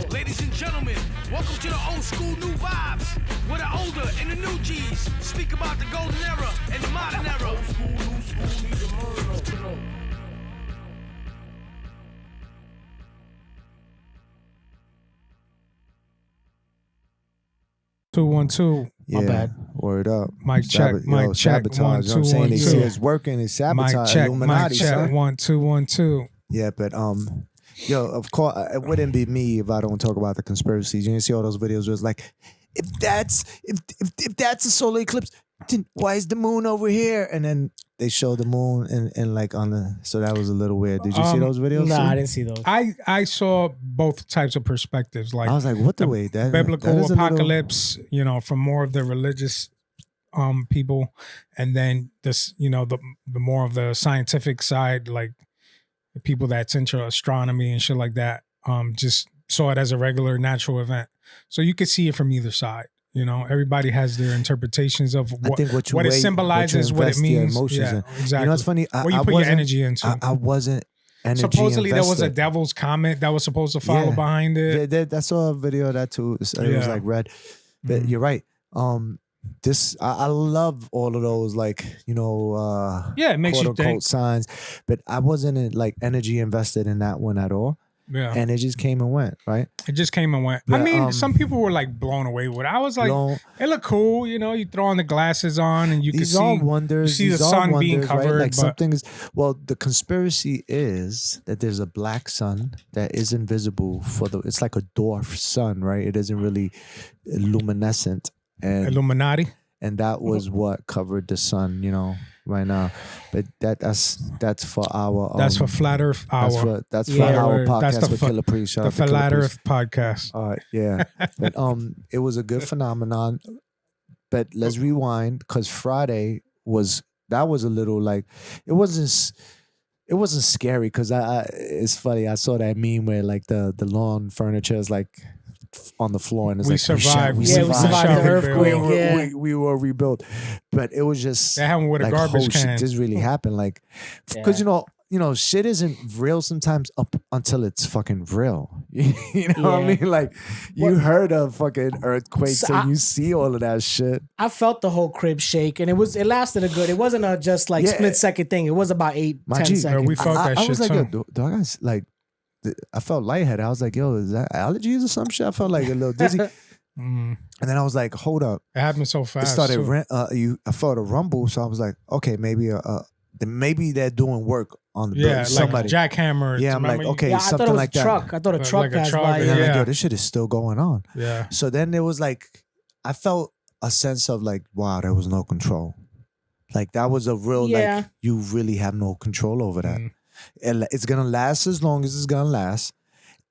Ladies and gentlemen, welcome to the old school new vibes, where the older and the new G's speak about the golden era and the modern era. Old school, new school, need the murder. 212. Yeah, My bad. Word up. Mic check. Mic check. Sabotage. 1 You know 2 what I'm saying? 1 They 2. see it's working. It's sabotage. Mic check. Illuminati, Mic check. son. 1 2 1 2. Yeah, but yo, of course, it wouldn't be me if I don't talk about the conspiracies. You can see all those videos where it's like, if that's a solar eclipse, then why is the moon over here? And then they show the moon and like on the, so that was a little weird. Did you see those videos? Nah, too? I didn't see those. I saw both types of perspectives. Like I was like, what the way? That biblical that is apocalypse, you know, from more of the religious people, and then this, you know, the more of the scientific side, like the people that's into astronomy and shit like that, just saw it as a regular natural event. So you could see it from either side. You know, everybody has their interpretations of what it symbolizes, what it means. Yeah, exactly. You know what's funny? What you put your energy into. I wasn't energy Supposedly there was a invested. devil's comet that was supposed to follow behind it. Yeah, I saw a video of that too. It was like red. But you're right. I love all of those, like, you know, it makes quote you unquote think. signs. But I wasn't like energy invested in that one at all. Yeah. And it just came and went, right? It just came and went. But, I mean, some people were like blown away with it. I was like, it looked cool. You know, you throw on the glasses on and you can see, wonders. you see the sun being covered. Right? Like something is, well, the conspiracy is that there's a black sun that is invisible it's like a dwarf sun, right? It isn't really luminescent. And Illuminati. And that was what covered the sun, you know, right now. But that's for our that's for Flat Earth Hour. That's for our podcast that's with Killer Priest. The Flat Earth podcast. All right, yeah. But it was a good phenomenon. But let's rewind, because Friday was a little like, it wasn't scary, because it's funny. I saw that meme where like the lawn furniture is like on the floor, and it's we survived. We survived the earthquake. We were rebuilt, but it was just that happened with like, a garbage can. Shit, this really happened, like, because you know, shit isn't real sometimes up until it's fucking real. You know what I mean? Like, you heard of fucking earthquakes, so you see all of that shit. I felt the whole crib shake, and it lasted a good. It wasn't a just like split second thing. It was about 8-10 seconds. We felt that shit I was like, too. yo, do I guys like? I felt lightheaded. I was like, yo, is that allergies or some shit? I felt like a little dizzy. And then I was like, hold up. It happened so fast. It started, I felt a rumble. So I was like, okay, maybe they're doing work on the building. Somebody. Like jackhammer. Yeah, I'm like, okay, I something thought it was like that. Truck. I thought a truck passed by. And I'm like, yo, this shit is still going on. Yeah. So then there was like, I felt a sense of like, wow, there was no control. Like, that was a real, like, you really have no control over that. And it's gonna last as long as it's gonna last,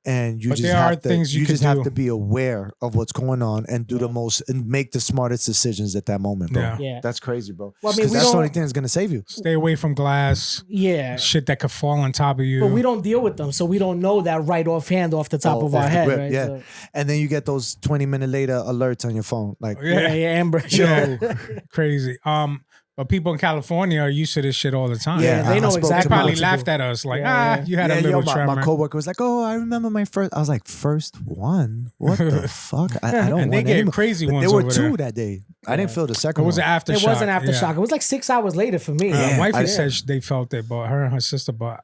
and you just have to be aware of what's going on and do the most and make the smartest decisions at that moment, bro. Yeah. That's crazy, bro. Well, I mean, that's the only thing that's gonna save you. Stay away from glass. Yeah, shit that could fall on top of you. But we don't deal with them, so we don't know that right offhand off the top of our head. Right? Yeah, so. And then you get those 20-minute later alerts on your phone, like Amber. Crazy. But people in California are used to this shit all the time. Yeah, they know exactly. They probably laughed at us like, you had a little tremor. My coworker was like, "Oh, I remember my first." I was like, "First one? What the fuck? I don't want they get any crazy but ones. There were over two there. that day. I didn't feel the second It was one. an aftershock. It was an aftershock. It was like 6 hours later for me. Wifey said they felt it, but her and her sister, but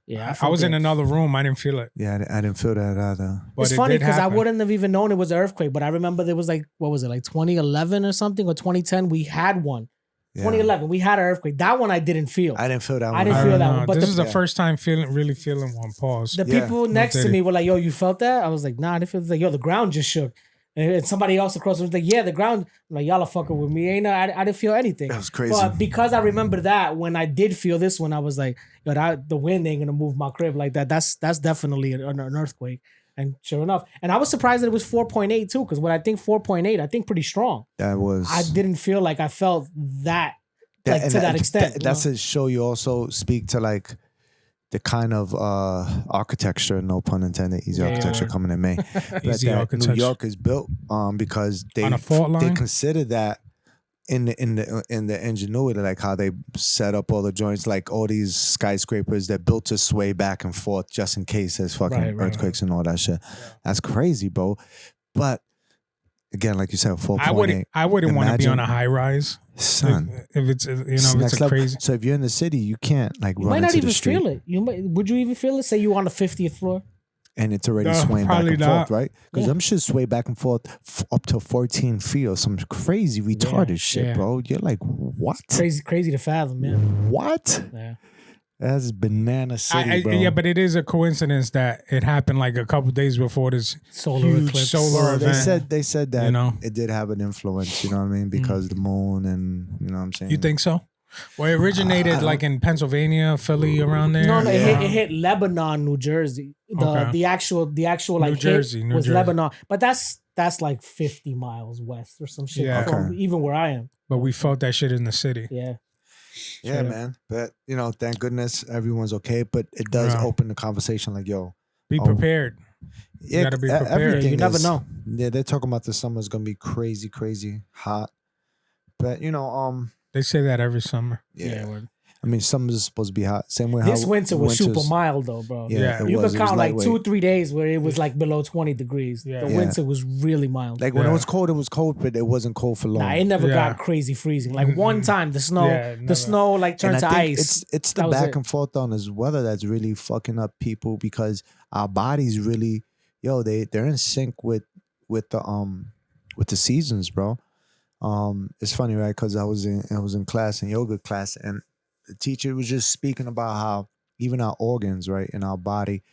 I was in another room. I didn't feel it. Yeah, I didn't feel that either. But it's funny because I wouldn't have even known it was an earthquake, but I remember there was like, what was it, like 2011 or something, or 2010? We had one. 2011, we had an earthquake. That one I didn't feel. I didn't feel that one. I didn't feel that one. But this is the first time really feeling one. Pause. The people next to me were like, yo, you felt that? I was like, nah, I didn't feel it. Like, yo, the ground just shook. And somebody else across was like, yeah, the ground. I'm like, y'all are fucking with me. I didn't feel anything. That was crazy. But because I remember that, when I did feel this one, I was like, yo, the wind ain't gonna move my crib like that. That's definitely an earthquake. And sure enough, and I was surprised that it was 4.8 too, because when I think 4.8, I think pretty strong. That was. I didn't feel like I felt that. Like to that extent. That's to show you also speak to like the kind of architecture, no pun intended, easy architecture coming in May. Easy architecture. New York is built because they on a fault line? They consider that in the ingenuity, like how they set up all the joints, like all these skyscrapers that built to sway back and forth just in case there's fucking earthquakes and all that shit. Yeah. That's crazy, bro. But again, like you said, 4.8. I wouldn't want to be on a high rise, son. If it's if it's a crazy. So if you're in the city, you can't like run might not into even the street. feel it. Would you even feel it? Say you on the 50th floor. And it's already swaying back and forth, right? Because them shit sway back and forth up to 14 feet or some crazy retarded shit, bro. You're like, what? Crazy to fathom, man. What? Yeah. That's banana city, bro. Yeah, but it is a coincidence that it happened like a couple days before this solar eclipse. Solar event. They said that it did have an influence, you know what I mean? Because the moon and, you know what I'm saying? You think so? Well, it originated like in Pennsylvania, Philly, around there. No, it hit Lebanon, New Jersey. The actual like New Jersey was Lebanon, but that's like 50 miles west or some shit from even where I am. But we felt that shit in the city. Yeah, man. But thank goodness everyone's okay. But it does open the conversation, like, yo, be prepared. You gotta be prepared. You never know. Yeah, they're talking about the summer's gonna be crazy, crazy hot. But they say that every summer. Yeah. I mean, summer's supposed to be hot. Same way. This winter was super mild though, bro. Yeah, you could count like 2-3 days where it was like below 20 degrees. The winter was really mild. Like when it was cold, but it wasn't cold for long. Nah, it never got crazy freezing. Like one time, the snow like turned to ice. It's the back and forth on this weather that's really fucking up people, because our bodies really, they're in sync with the seasons, bro. It's funny, right? Because I was in class, in yoga class, and the teacher was just speaking about how even our organs, right, in our body,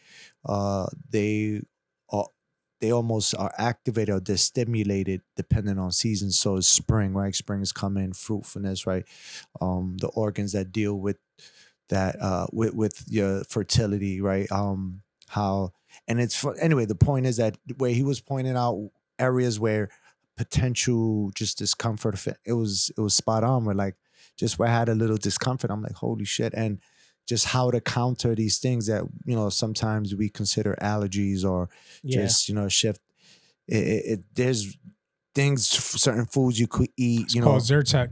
they almost are activated or they're stimulated depending on seasons. So it's spring, right? Spring is coming, fruitfulness, right? The organs that deal with that, with your fertility, right? Anyway, the point is that where he was pointing out areas where potential just discomfort, it was spot on. Where like just where I had a little discomfort, I'm like, holy shit. And just how to counter these things that sometimes we consider allergies or just shift. There's things, certain foods you could eat. It's called Zyrtec.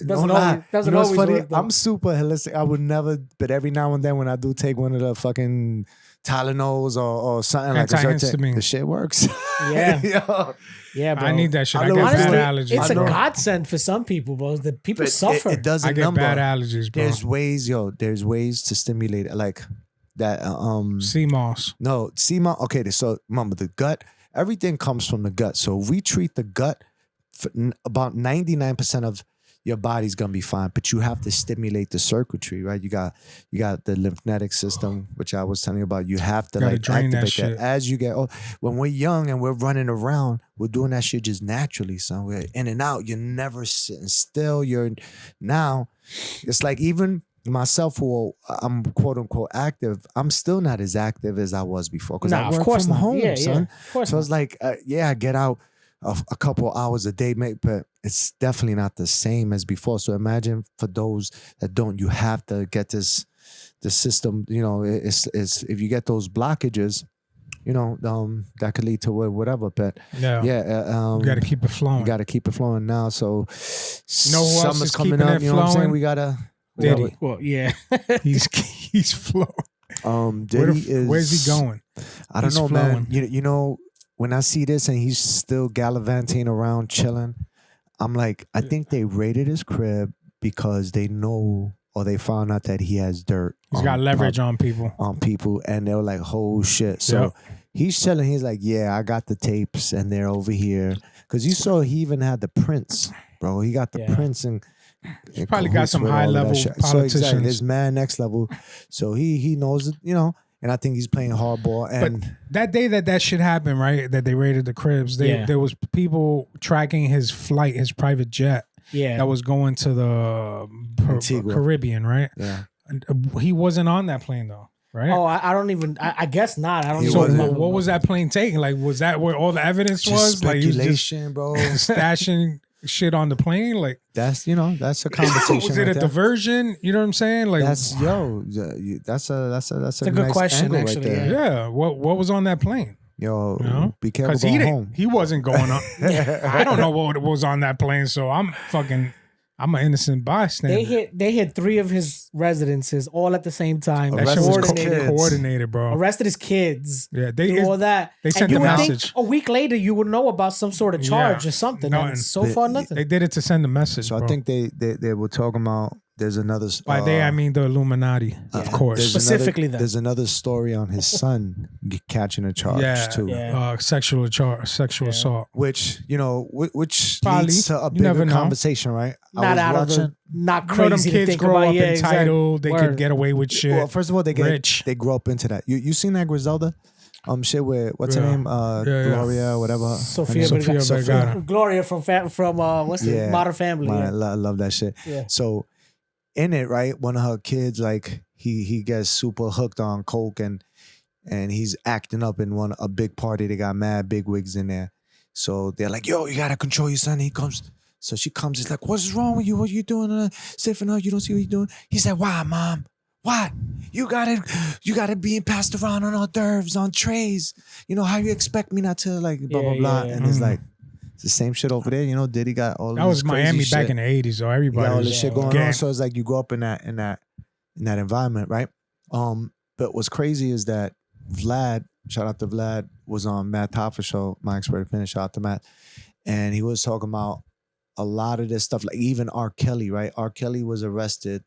Doesn't always funny? work, I'm super holistic. I would never, but every now and then when I do take one of the fucking Tylenols or something like that, the shit works. Yeah. Yeah, bro. I need that shit. I get bad allergies. It's a godsend for some people, bro. The people suffer. It doesn't. I get bad allergies, bro. There's ways to stimulate it, like that. Sea moss. No, sea moss. Okay, so remember the gut. Everything comes from the gut. So we treat the gut. About 99% of your body's gonna be fine, but you have to stimulate the circuitry, right? You got the lymphatic system, which I was telling you about. You have to like activate that as you get old. When we're young and we're running around, we're doing that shit just naturally. So we're in and out. You're never sitting still. Now, it's like even myself, who I'm quote unquote active, I'm still not as active as I was before because I work from home, son. So it's like, I get out a couple hours a day, mate, but it's definitely not the same as before. So imagine for those that don't, you have to get the system, it's if you get those blockages, that could lead to whatever. But you got to keep it flowing. You got to keep it flowing now. So summer's coming up, you know what I'm saying? We gotta. Diddy. Well, yeah. he's flowing. Diddy where's he going? I don't know, flowing. Man. When I see this and he's still gallivanting around chilling, I'm like, I think they raided his crib because they know or they found out that he has dirt. He's got leverage on people. And they were like, oh shit. So he's chilling. He's like, yeah, I got the tapes and they're over here. Because you saw he even had the prints, bro. He got the prints and he probably got some high level politicians. So exactly, this man next level. So he knows it, and I think he's playing hardball. And but that day that shit happened, right? That they raided the cribs. There was people tracking his flight, his private jet. Yeah, that was going to the Caribbean, right? Yeah, he wasn't on that plane though, right? Oh, I don't even. I guess not. I don't. So what was that plane taking? Like, was that where all the evidence was? Speculation, like, bro. Stashing shit on the plane, like that's that's a conversation. Was it right a there. diversion? You know what I'm saying? Like that's a good nice question, angle actually. Right there. Yeah. What was on that plane? Yo, be careful Because going home. he wasn't going on. I don't know what was on that plane, so I'm an innocent bystander. They hit 3 of his residences all at the same time. That shit was coordinated, bro. Arrested his kids. Yeah, all that. They sent the message. A week later, you would know about some sort of charge or something. Nothing. And so far, nothing. They did it to send a message. So bro. I think they were talking about. There's another. By they, I mean the Illuminati, of course. Specifically, there's another story on his son catching a charge too. Yeah. Sexual assault. Which which Probably. leads to a You bigger never know. conversation, right? Not You know, them crazy to kids think grow about. up Yeah, entitled. exactly. They could get away with shit. Well, first of all, they grow up into that. You seen that Griselda? Shit with what's her name? Gloria, whatever. Sophia Vergara. Gloria from what's it? Modern Family. I love that shit. Yeah. So in it, right, one of her kids, like he gets super hooked on coke and he's acting up in a big party. They got mad big wigs in there. So they're like, yo, you gotta control your son. He comes. So she comes. He's like, what's wrong with you? What are you doing? Sniffing out. You don't see what you're doing. He said, why, mom? What? You got it being passed around on hors d'oeuvres, on trays. How you expect me not to blah, blah, blah. And it's like, it's the same shit over there. Diddy got all that this was Miami crazy back shit. in the 80s, so everybody got all was this shit going on. So it's like you grow up in that environment, right? But what's crazy is that Vlad, shout out to Vlad, was on Matt Toffer show, My Expert Opinion, shout out to Matt. And he was talking about a lot of this stuff, like even R. Kelly, right? R. Kelly was arrested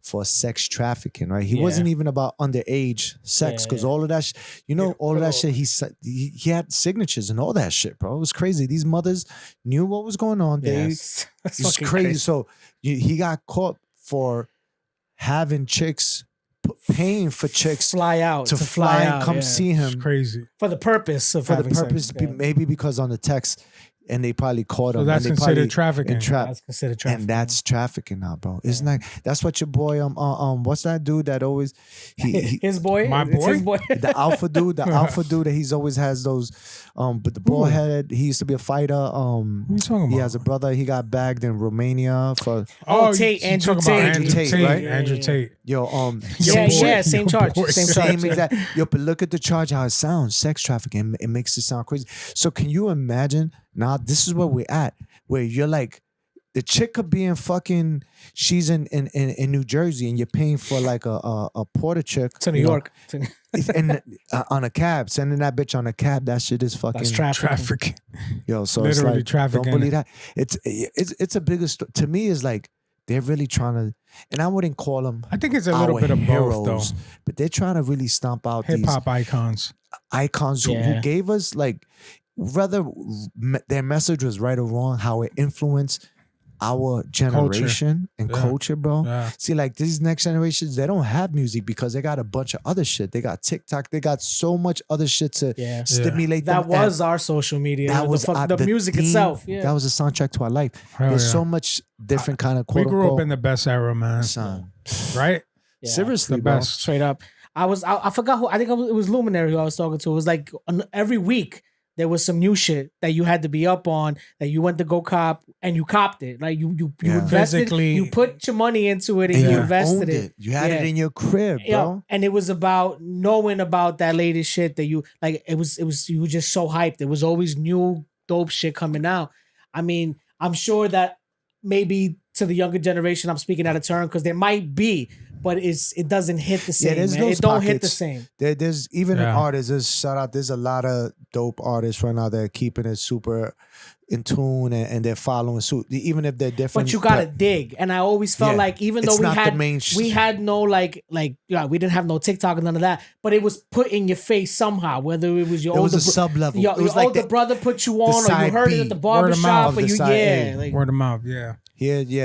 for sex trafficking, right? He wasn't even about underage sex, because all of that, all of that shit, he had signatures and all that shit, bro. It was crazy. These mothers knew what was going on. It's It's crazy. So he got caught for having chicks, paying for chicks fly out to fly and come see him. It's crazy. for the purpose of having sex. Maybe because on the text. And they probably caught him. So that's and they considered trafficking. That's considered trafficking. And that's trafficking now, bro. Isn't that? That's what your boy what's that dude that always his boy, my boy, his boy. the alpha dude that he's always has those but the bald head, he used to be a fighter. What are you talking about? He has a brother. He got bagged in Romania for Tate, Andrew Tate, right? Andrew Tate. Yo, same charge. Same exact. Yo, but look at the charge, how it sounds, sex trafficking. It makes it sound crazy. So can you imagine? Now this is where we're at, where you're like, the chick could be in fucking, she's in New Jersey, and you're paying for like a porter chick to New York, and on a cab, sending that bitch on a cab. That shit is fucking trafficking. Yo, so literally it's like, trafficking. don't believe that. It's a bigger to me. Is like they're really trying to, and I wouldn't call them. I think it's a little bit of both, though. But they're trying to really stomp out hip hop icons who gave us, like, whether their message was right or wrong, how it influenced our generation and culture, bro. Yeah. See, like these next generations, they don't have music because they got a bunch of other shit. They got TikTok. They got so much other shit to stimulate them. That was our social media. That was the music theme, itself. That was a soundtrack to our life. There's so much different kind of we quote grew unquote, up in the best era, man. Right? Yeah. Seriously, the bro. best. Straight up. I forgot who. I think it was Luminary who I was talking to. It was like every week there was some new shit that you had to be up on, that you went to go cop, and you copped it. Like you invested, physically, you put your money into it, and you invested it. You had it in your crib, bro. And it was about knowing about that latest shit that you like. It was you were just so hyped. There was always new dope shit coming out. I mean, I'm sure that maybe to the younger generation, I'm speaking out of turn because there might be, but it doesn't hit the same. There's man. those It don't pockets. hit the same. There's even artists. There's a lot of dope artists right now that are keeping it super in tune and they're following suit, even if they're different. But you gotta dig, and I always felt like even though we had no we didn't have no TikTok and none of that, but it was put in your face somehow. Whether it was your older sub level, your older brother put you on, or you heard it at the barbershop, or you word of mouth, Yeah,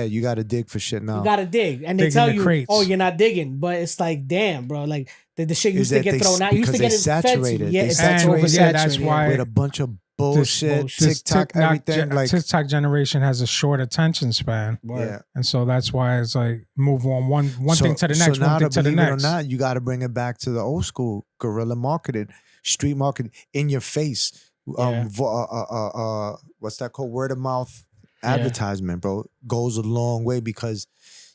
you got to dig for shit now. You got to dig. And they tell you, oh, you're not digging. But it's like, damn, bro. Like, the shit used to get thrown out. You used to get saturated. Yeah, it's saturated. Yeah, that's why. With a bunch of bullshit, TikTok, everything. Like TikTok generation has a short attention span. Yeah. And so that's why it's like, move on one thing to the next, one thing to the next. It or not, you got to bring it back to the old school, guerrilla marketing, street marketing, in your face. What's that called? Word of mouth. Advertisement, bro, goes a long way because,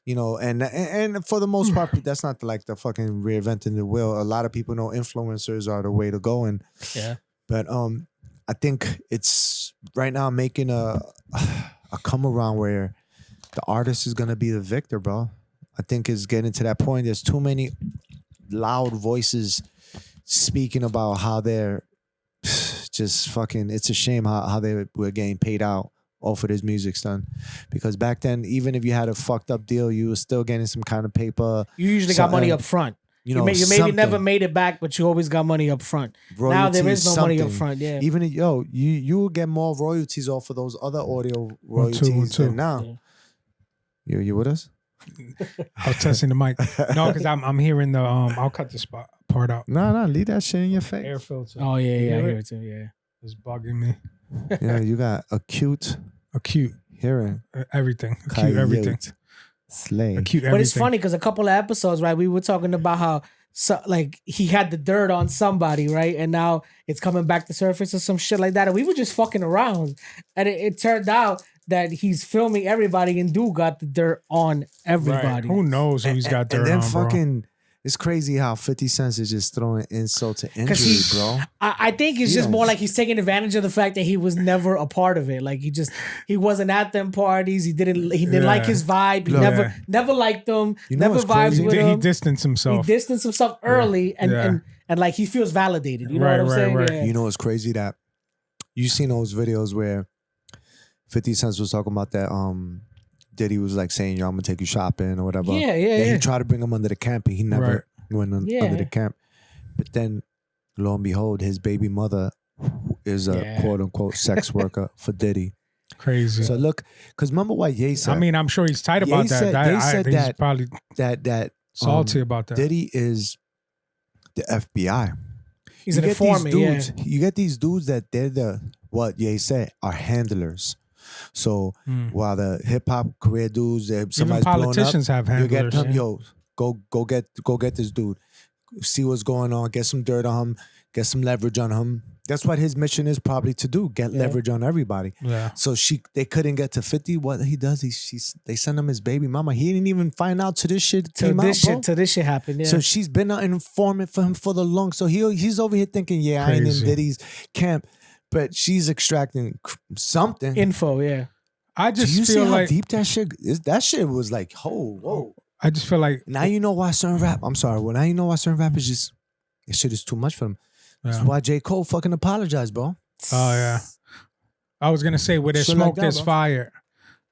and for the most part, that's not like the fucking reinventing the wheel. A lot of people know influencers are the way to go, and But I think it's right now making a come around where the artist is gonna be the victor, bro. I think it's getting to that point. There's too many loud voices speaking about how they're just fucking. It's a shame how they were getting paid out off of this music stunt, because back then, even if you had a fucked up deal, you were still getting some kind of paper. You usually got money up front. You know, you maybe never made it back, but you always got money up front. Now there is no money up front. Yeah, even you will get more royalties off of those other audio royalties than now. Yeah. You with us? I was testing the mic. No, because I'm hearing the I'll cut this part out. No, leave that shit in your face. Air filter. Oh yeah, I hear it too. Yeah, it's bugging me. Yeah, you got acute hearing, everything, acute everything. Slay. Acute everything. But it's funny because a couple of episodes, right? We were talking about how like he had the dirt on somebody, right? And now it's coming back to surface or some shit like that. And we were just fucking around, and it turned out that he's filming everybody, and dude got the dirt on everybody. Right. Who knows who he's got dirt on, and then bro. fucking, it's crazy how 50 Cent is just throwing insult to injury, bro. I think it's just more like he's taking advantage of the fact that he was never a part of it. Like he wasn't at them parties. He didn't like his vibe. He never liked them. Never vibed with him. He distanced himself. Early and like he feels validated. You know what I'm saying? Right. Yeah. You know, it's crazy that you seen those videos where 50 Cent was talking about that Diddy was like saying, yo, I'm gonna take you shopping or whatever. Yeah. He tried to bring him under the camp, and he never went under the camp. But then, lo and behold, his baby mother is a quote unquote sex worker for Diddy. Crazy. So look, because remember what Ye said. I mean, I'm sure he's tight about that. Ye said he's probably that salty about that. Diddy is the FBI. He's an informant. You get these dudes that they're what Ye said are handlers. So while the hip hop career dudes, somebody's politicians blown up, have handlers. You get them, yo, go get this dude, see what's going on, get some dirt on him, get some leverage on him. That's what his mission is probably to do, get leverage on everybody. Yeah. So they couldn't get to 50. What he does, they send him his baby mama. He didn't even find out till this shit came out, bro. Till this shit happened. Yeah. So she's been an informant for him for the long. So he's over here thinking, I ain't in Diddy's camp. But she's extracting something. Info, yeah. I just Do you feel see like how deep that shit is? That shit was like, whoa. I just feel like now you know why certain rap. I'm sorry. Well, now you know why certain rap is just this shit is too much for them. That's why J. Cole fucking apologized, bro. Oh yeah. I was gonna say, where there's smoke, there's fire.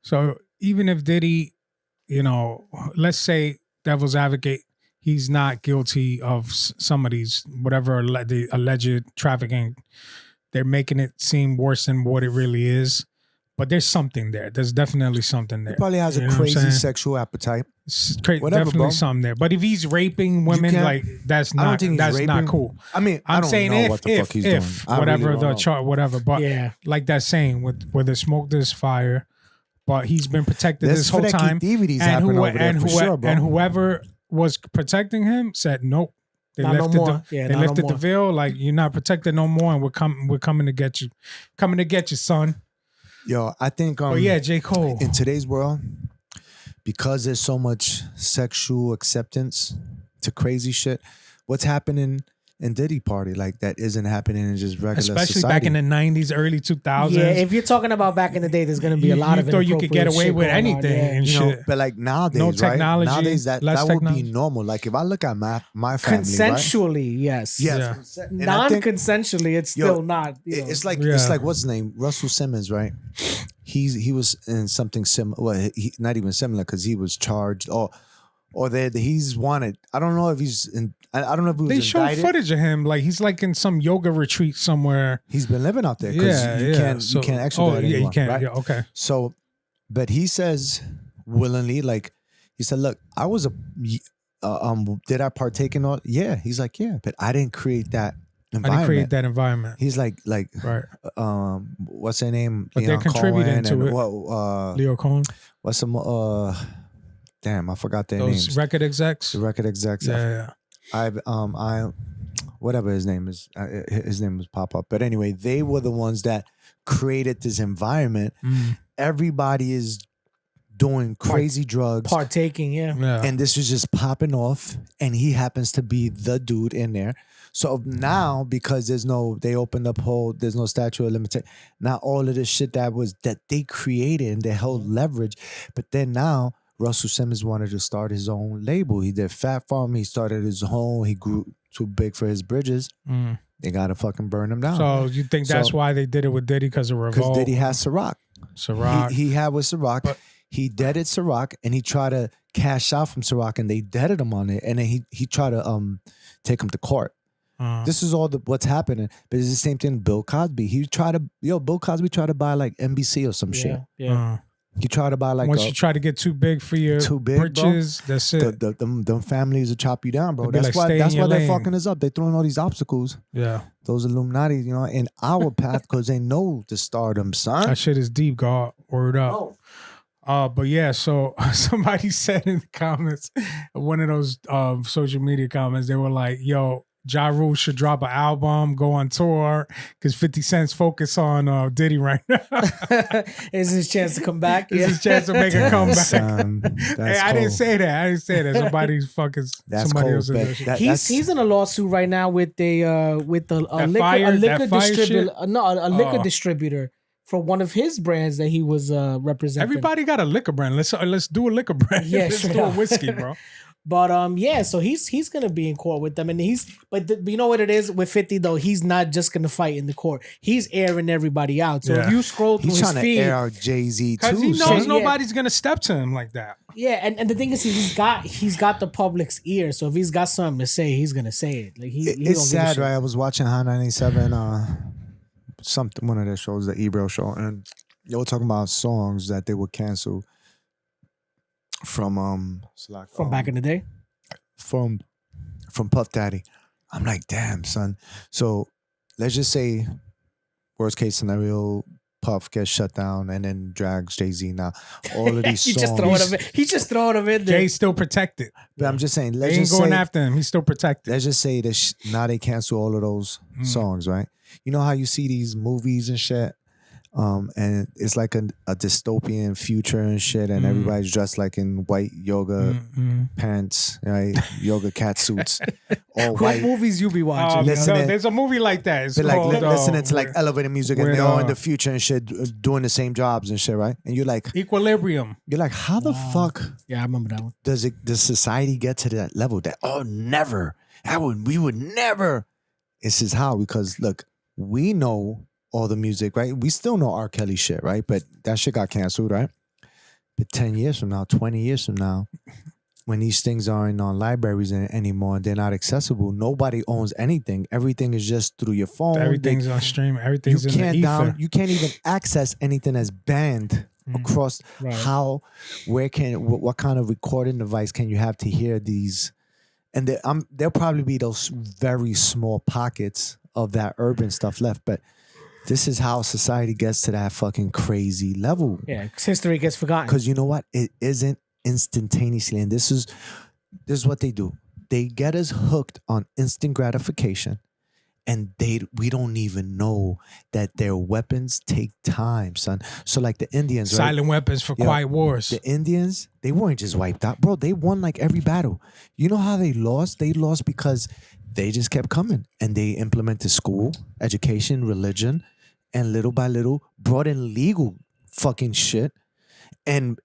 So even if Diddy, let's say devil's advocate, he's not guilty of some of these whatever the alleged trafficking. They're making it seem worse than what it really is. But there's something there. There's definitely something there. He probably has a crazy sexual appetite. Whatever, definitely bro. Something there. But if he's raping women, like that's not cool. I mean, I'm saying know what the fuck he's doing. Whatever really the chart, whatever. But like that saying, where there's smoke, there's fire. But he's been protected this whole time. And whoever was protecting him said nope. They lifted the veil. Like, you're not protected no more, and we're coming to get you. Coming to get you, son. Yo, I think J. Cole. In today's world, because there's so much sexual acceptance to crazy shit, what's happening in Diddy party like that isn't happening in just regular Especially society. Back in the 90s, early 2000s. Yeah, if you're talking about back in the day, there's going to be a lot of you thought you could get away with anything and shit. But like nowadays, no technology, right? Nowadays that would be normal. Like if I look at my family, consensually, right? yes. Yeah. Non-consensually, it's still not. It's like what's his name? Russell Simmons, right? He was in something similar. Well, not even similar because he was charged or he's wanted. I don't know if he's in. I don't know if he was indicted. They show footage of him like he's like in some yoga retreat somewhere. He's been living out there because you can't extradite anyone. You can't. Right? Yeah, okay. So, but he says willingly, like he said, look, I was did I partake in all? Yeah. He's like, yeah, but I didn't create that environment. He's like, right. What's her name? But they're contributing to it. Leo Cohen. What's some? Damn, I forgot their names. Those record execs. The record execs. Yeah. Whatever his name is, his name was pop up. But anyway, they were the ones that created this environment. Everybody is doing crazy drugs, partaking, yeah. And this is just popping off, and he happens to be the dude in there. So now, because there's no statute of limitation. Now all of this shit that they created and they held leverage, but then now Russell Simmons wanted to start his own label. He did Fat Farm. He started his own. He grew too big for his bridges. They gotta fucking burn him down. So you think that's why they did it with Diddy because of Revolt? Because Diddy has Ciroc. Ciroc. He had with Ciroc. He deaded Ciroc and he tried to cash out from Ciroc and they deaded him on it. And then he tried to take him to court. This is all what's happening. But it's the same thing with Bill Cosby. Bill Cosby tried to buy like NBC or some shit. Yeah. He tried to buy like once you try to get too big for your britches, bro, that's it. Them families will chop you down, bro. That's why they're fucking us up. They're throwing all these obstacles. Yeah. Those Illuminati, in our path because they know the stardom, son. That shit is deep, God. Word up. But yeah, so somebody said in the comments, one of those social media comments, they were like, yo, Ja Rule should drop an album, go on tour, because 50 Cent's focus on Diddy right now. Is his chance to come back? It's his chance to make a comeback. Hey, I didn't say that. Somebody's fucking somebody else. He's in a lawsuit right now with a liquor distributor for one of his brands that he was representing. Everybody got a liquor brand. Let's do a liquor brand. Yeah, let's do a whiskey, bro. But so he's gonna be in court with them, and but you know what it is with 50 though, he's not just gonna fight in the court. He's airing everybody out. So if you scroll through his feed, he's trying to air out Jay-Z too. Because he knows nobody's gonna step to him like that. Yeah, and the thing is, he's got the public's ear. So if he's got something to say, he's gonna say it. Like it's sad, right? I was watching Hot 97, one of their shows, the Ebro show, and they were talking about songs that they would cancel from back in the day, from Puff Daddy. I'm like, damn, son. So let's just say, worst case scenario, Puff gets shut down and then drags Jay-Z. Now all of these songs, he's just throwing them in there. Jay's still protected. But I'm just saying, they ain't going after him. He's still protected. Let's just say that now they cancel all of those songs, right? You know how you see these movies and shit, and it's like a dystopian future and shit, and everybody's dressed like in white yoga pants, right? Yoga cat suits, all white. What movies you be watching? There's a movie like that. It's called, listening to like elevator music, and they're all in the future and shit, doing the same jobs and shit, right? And you're like, Equilibrium. You're like, how the fuck? Yeah, I remember that one. Does society get to that level that never? We would never. This is how, because look, we know all the music, right? We still know R. Kelly shit, right? But that shit got canceled, right? But 10 years from now, 20 years from now, when these things aren't on libraries anymore, they're not accessible. Nobody owns anything. Everything is just through your phone. Everything's on stream. Everything's in the ether. You can't even access anything that's banned across what kind of recording device can you have to hear these? And there'll probably be those very small pockets of that urban stuff left, but this is how society gets to that fucking crazy level. Yeah, because history gets forgotten. Because you know what? It isn't instantaneously, and this is what they do. They get us hooked on instant gratification, and we don't even know that their weapons take time, son. So like the Indians, silent weapons for quiet wars. The Indians, they weren't just wiped out, bro. They won like every battle. You know how they lost? They lost because they just kept coming, and they implemented school, education, religion, and little by little brought in legal fucking shit and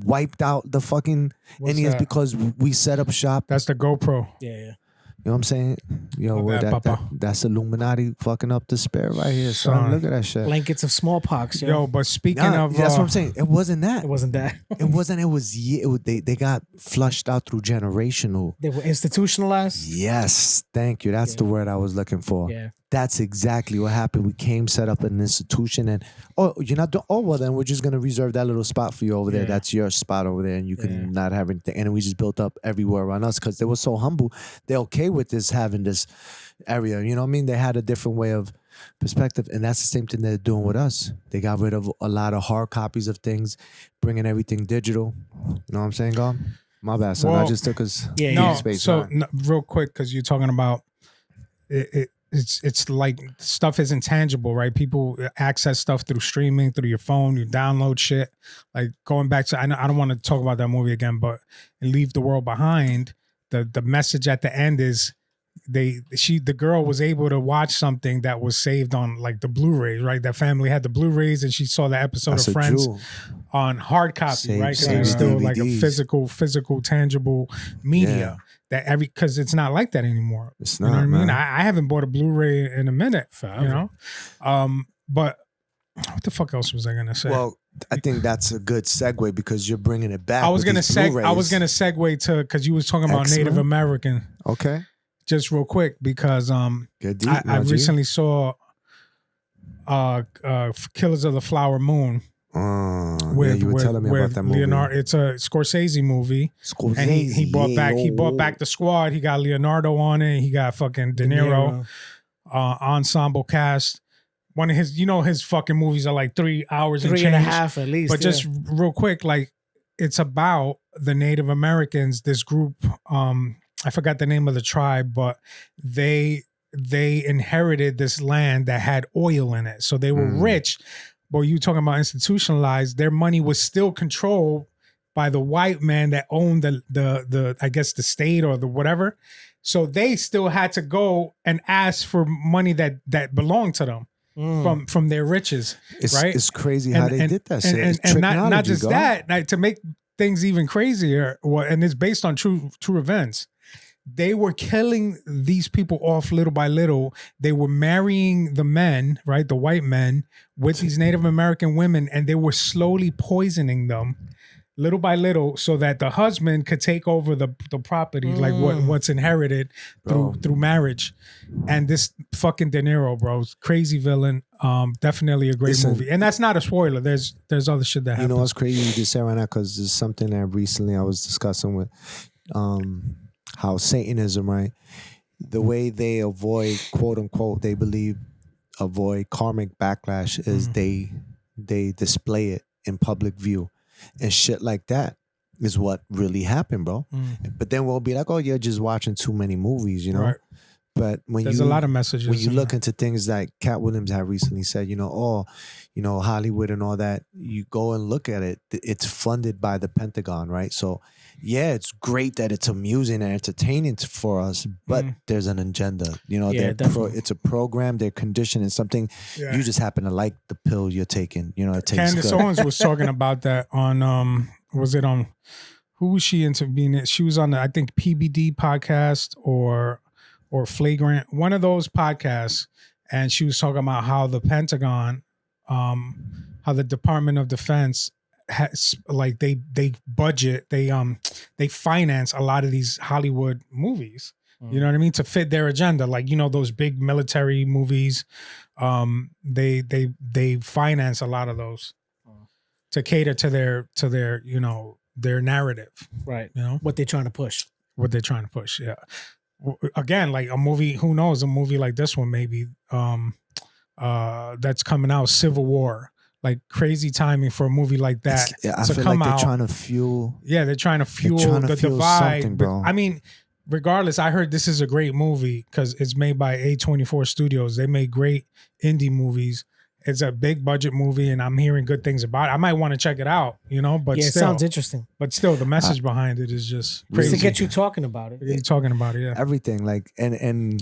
wiped out the fucking Indians because we set up shop. That's the GoPro. Yeah. You know what I'm saying? Yo, that's Illuminati fucking up the spare right here, son. Look at that shit. Blankets of smallpox, yo. Yo, but speaking of... That's what I'm saying. It wasn't that. It wasn't that. They got flushed out through generational. They were institutionalized? Yes. Thank you. That's the word I was looking for. Yeah. That's exactly what happened. We set up an institution, and you're not doing. Oh well, then we're just gonna reserve that little spot for you over there. That's your spot over there, and you can not have anything. And we just built up everywhere around us because they were so humble. They're okay with this having this area. You know what I mean? They had a different way of perspective, and that's the same thing they're doing with us. They got rid of a lot of hard copies of things, bringing everything digital. You know what I'm saying, God? My bad, son. I just took us space. So real quick, because you're talking about it. It's like stuff is intangible, right? People access stuff through streaming, through your phone. You download shit. Like going back to, I don't want to talk about that movie again, but Leave the World Behind. The message at the end is the girl was able to watch something that was saved on like the Blu-rays, right? That family had the Blu-rays, and she saw the episode That's of a Friends jewel. on hard copy, Same- right? Because same it was still like a DVDs. physical, tangible media. That because it's not like that anymore. It's You know not, what I mean? man. I haven't bought a Blu-ray in a minute. You know, but what the fuck else was I gonna say? Well, I think that's a good segue because you're bringing it back. I was with gonna these Blu-rays. segue to because you was talking about X-Men? Native American. Okay. Just real quick because Good deep, I Raji. recently saw Killers of the Flower Moon Yeah, with you were telling me about that movie. Leonardo. It's a Scorsese movie, and he brought back the squad. He got Leonardo on it. He got fucking De Niro. Ensemble cast. One of his, his fucking movies are like 3 hours and 3.5 at least. But just real quick, like it's about the Native Americans. This group, I forgot the name of the tribe, but they inherited this land that had oil in it, so they were rich. But you talking about institutionalized? Their money was still controlled by the white man that owned the I guess the state or the whatever. So they still had to go and ask for money that belonged to them from their riches, right? It's crazy how they did that shit. And not just that, like, to make things even crazier, and it's based on true events. They were killing these people off little by little. They were marrying the men, right, the white men, with these Native American women, and they were slowly poisoning them little by little so that the husband could take over the property, like what's inherited through marriage. And this fucking De Niro, bro, crazy villain. Definitely a great movie. And that's not a spoiler. There's other shit that happens. You know what's crazy you just said right now, because it's something that recently I was discussing with how Satanism, right? The way they avoid, quote unquote, they believe avoid karmic backlash is they display it in public view. And shit like that is what really happened, bro. But then we'll be like, oh, you're just watching too many movies, you know? Right. But when there's a lot of messages. When you look into things like Cat Williams had recently said, Hollywood and all that, you go and look at it, it's funded by the Pentagon, right? So, yeah, it's great that it's amusing and entertaining for us, but there's an agenda. It's a program, they're conditioning something. Yeah. You just happen to like the pill you're taking. It tastes Candace good. Owens was talking about that on, who was she intervening? She was on the, I think, PBD podcast or Flagrant, one of those podcasts, and she was talking about how the Pentagon, how the Department of Defense has, like, they budget, they finance a lot of these Hollywood movies. You know what I mean? To fit their agenda, like, those big military movies, they finance a lot of those to cater to their their narrative, right? What they're trying to push. Yeah. Again, like a movie, who knows, a movie like this one maybe that's coming out, Civil War, like crazy timing for a movie like that. I feel like they're trying to fuel. Yeah, they're trying to fuel the divide, bro. I mean, regardless, I heard this is a great movie because it's made by A24 Studios. They make great indie movies. It's a big budget movie, and I'm hearing good things about it. I might want to check it out, but yeah, still, it sounds interesting. But still, the message behind it is just crazy. To get you talking about it. You're talking about it, yeah. Everything, like, and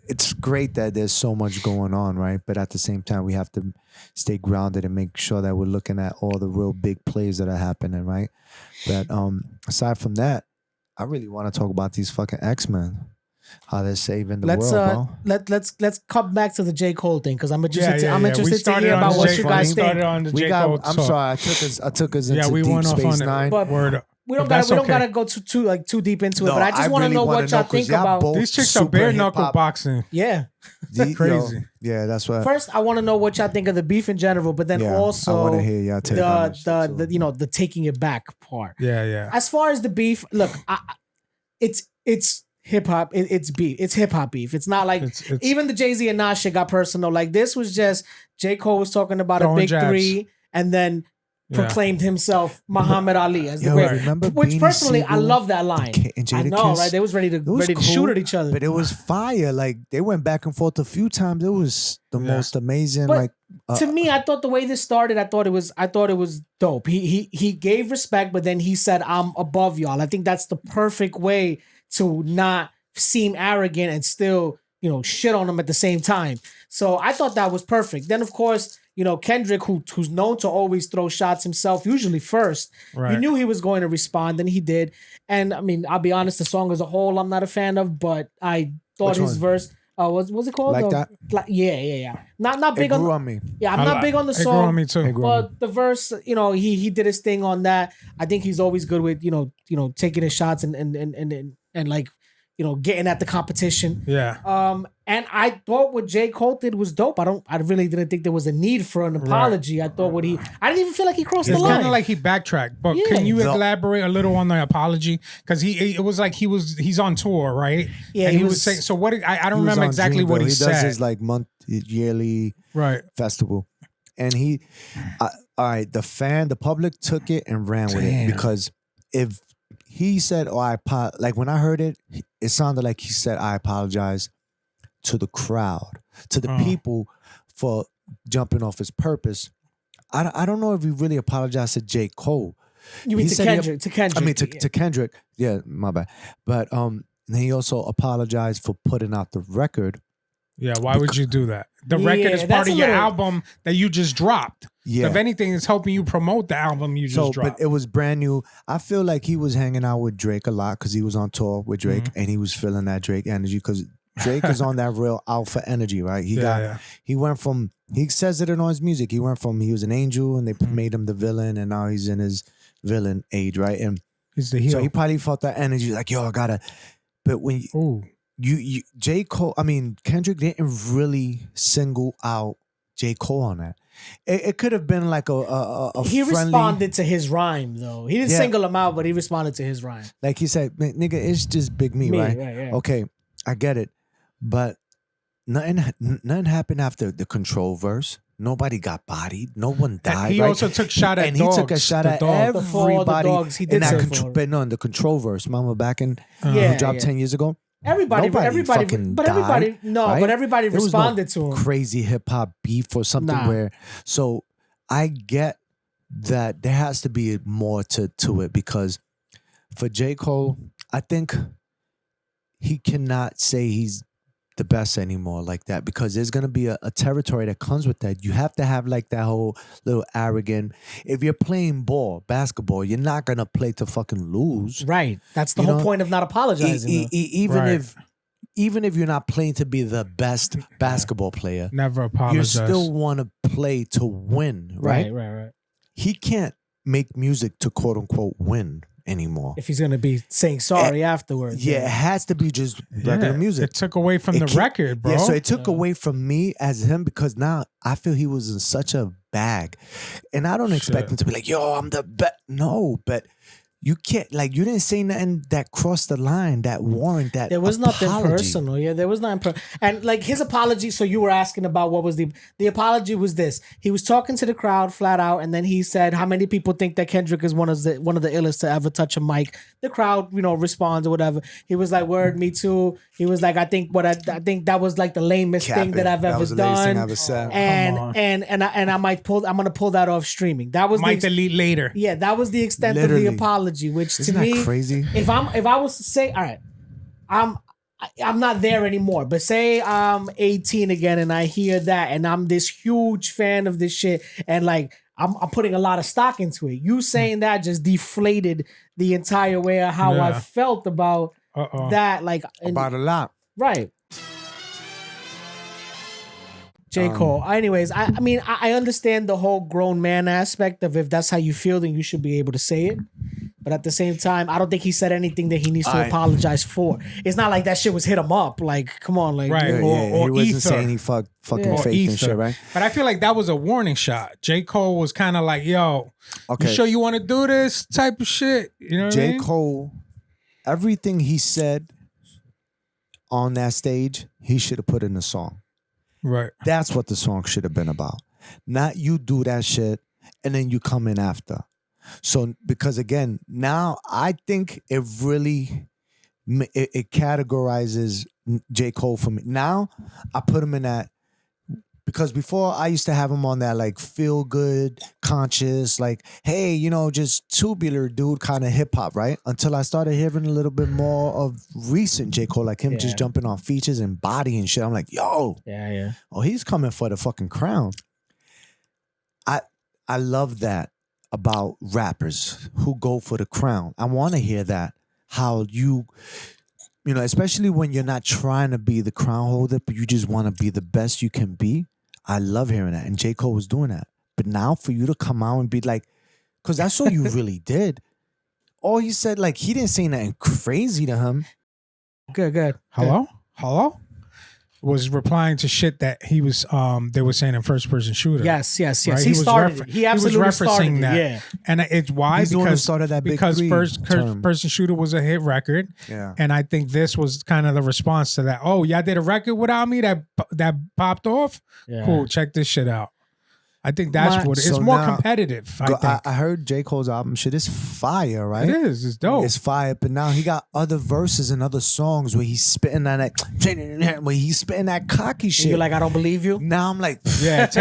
it's great that there's so much going on, right? But at the same time, we have to stay grounded and make sure that we're looking at all the real big plays that are happening, right? But aside from that, I really want to talk about these fucking X-Men. How they're saving the world, bro. Let's come back to the J. Cole thing because I'm interested. I'm interested to hear about what you guys think. I'm sorry, I took us into Deep Space Nine. But we don't gotta go too deep into it. But I just want to know what y'all think about these chicks are bare knuckle boxing. Yeah, crazy. Yeah, that's what. First, I want to know what y'all think of the beef in general, but then also I want to hear y'all take the taking it back part. Yeah. As far as the beef, look, it's hip hop. It's beef. It's hip hop beef. It's not like even the Jay-Z and Nas shit got personal. Like this was just J. Cole was talking about a big three and then proclaimed himself Muhammad Ali as the great. Which personally, I love that line. I know, right? They was ready to shoot at each other. But it was fire. Like they went back and forth a few times. It was the most amazing. But to me, I thought the way this started, I thought it was dope. He gave respect, but then he said, "I'm above y'all." I think that's the perfect way to not seem arrogant and still, shit on him at the same time. So I thought that was perfect. Then of course, Kendrick, who's known to always throw shots himself, usually first. Right. You knew he was going to respond, and he did. And I mean, I'll be honest, the song as a whole, I'm not a fan of, but I thought his verse. What's it called? Like that? Yeah. Not big It grew on me. Yeah, I'm not big on the It grew song. on me too. But the verse, he did his thing on that. I think he's always good with taking his shots and like getting at the competition. Yeah. And I thought what J. Cole did was dope. I really didn't think there was a need for an apology. I thought I didn't even feel like he crossed the It's line. kind of like he backtracked. But can you elaborate a little on the apology? Because it was like he's on tour, right? Yeah, and he was saying. So what? I don't remember exactly what he said. He does his like yearly festival, and all right. The public took it and ran with it because if he said, "Oh, like when I heard it, it sounded like he said I apologize to the crowd, to the people for jumping off his purpose." I don't know if he really apologized to J. Cole. You mean to Kendrick? To Kendrick. I mean to Kendrick. Yeah, my bad. But he also apologized for putting out the record. Yeah, why would you do that? The record is part of your album that you just dropped. Yeah. If anything, it's helping you promote the album you just dropped. But it was brand new. I feel like he was hanging out with Drake a lot because he was on tour with Drake and he was feeling that Drake energy because Drake is on that real alpha energy, right? He went from, he says it in all his music. He went from, he was an angel and they made him the villain and now he's in his villain age, right? And he's the hero. So he probably felt that energy like, yo, I gotta, but when you J. Cole, I mean, Kendrick didn't really single out J. Cole on that. It could have been like a he friendly, responded to his rhyme though. He didn't single him out, but he responded to his rhyme. Like he said, nigga, it's just big me, right? Okay, I get it. But nothing happened after the Control verse. Nobody got bodied. No one died. He also took shot at dogs. He took a shot at everybody. He did in the Control verse. Mama back in who dropped 10 years ago. Everybody responded to him. Crazy hip hop beef or something where. So I get that there has to be more to it because for J. Cole, I think he cannot say he's the best anymore like that because there's going to be a territory that comes with that. You have to have like that whole little arrogant, if you're playing basketball, you're not going to play to fucking lose. Right. That's the whole point of not apologizing. Even if you're not playing to be the best basketball player, never apologize. You still want to play to win, right? Right. He can't make music to quote unquote win anymore. If he's going to be saying sorry afterwards. Yeah, it has to be just regular music. It took away from the record, bro. Yeah, so it took away from me as him because now I feel he was in such a bag. And I don't expect him to be like, yo, I'm the best. No, but you can't, like, you didn't say nothing that crossed the line, that warrant that there was apology. Nothing personal. Yeah, there was nothing and like his apology, so you were asking about what was the apology was this. He was talking to the crowd flat out and then he said, how many people think that Kendrick is one of the illest to ever touch a mic? The crowd, responds or whatever. He was like, word, me too. He was like, I think that was like the lamest thing that I've ever done. And I'm gonna pull that off streaming. That was might delete later. Yeah, that was the extent of the apology. Which Isn't to me, that crazy? If I was to say, all right, I'm not there anymore, but say I'm 18 again and I hear that and I'm this huge fan of this shit and like I'm putting a lot of stock into it. You saying that just deflated the entire way of how I felt about that. Like about a lot, right? J. Cole. Anyways, I mean, I understand the whole grown man aspect of if that's how you feel, then you should be able to say it. But at the same time, I don't think he said anything that he needs to apologize for. It's not like that shit was hit him up. Like, come on, like, right? Or he wasn't saying he fucking fake and shit, right? But I feel like that was a warning shot. J. Cole was kind of like, "Yo, you sure you want to do this type of shit?" You know what I mean? Cole, everything he said on that stage, he should have put in the song. Right. That's what the song should have been about. Not you do that shit and then you come in after. So, because again, now I think it really, it categorizes J. Cole for me. Now, I put him in that, Because before I used to have him on that like feel good, conscious, like, hey, you know, just tubular dude kind of hip hop, right? Until I started hearing a little bit more of recent J. Cole, like him just jumping on features and body and shit. I'm like, yo. Yeah. Oh, he's coming for the fucking crown. I love that about rappers who go for the crown. I want to hear that. How you know, especially when you're not trying to be the crown holder, but you just want to be the best you can be. I love hearing that. And J. Cole was doing that. But now for you to come out and be like, because that's all you really did. All he said, like, he didn't say nothing crazy to him. Good. Hello? Was replying to shit that he was they were saying in first person shooter. Yes. Right? He started it. He absolutely was referencing started that. it. Yeah. And it's why He's the one who started that Big because Three first term. person shooter was a hit record. Yeah. And I think this was kind of the response to that. Oh, y'all did a record without me that popped off? Yeah. Cool, check this shit out. I think that's what it's So more now- competitive. I think I heard J. Cole's album shit is fire, right? it is. It's dope. It's fire, but now he got other verses and other songs where he's spitting on that, where he's spitting that cocky And shit. you're like, I don't believe you. Now I'm like, Yeah, it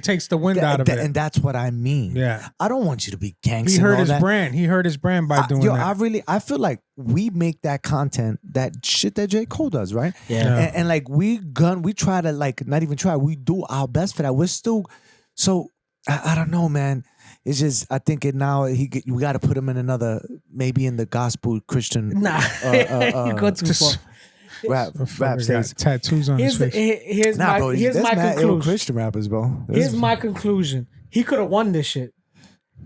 takes the wind out of it. and that's what I mean. Yeah. I don't want you to be gangster. He and hurt all his that. brand. He hurt his brand by doing that. I feel like we make that content, that shit that J. Cole does, right? Yeah. And like we try to like not even try. We do our best for that. We're still so. I don't know, man. It's just I think it now. We got to put him in another, maybe in the gospel Christian. Nah, you go too far. Rap Got states. tattoos on his face. Here's Nah, my bro, here's there's my mad ill conclusion. Christian rappers, bro. Here's my conclusion. He could have won this shit,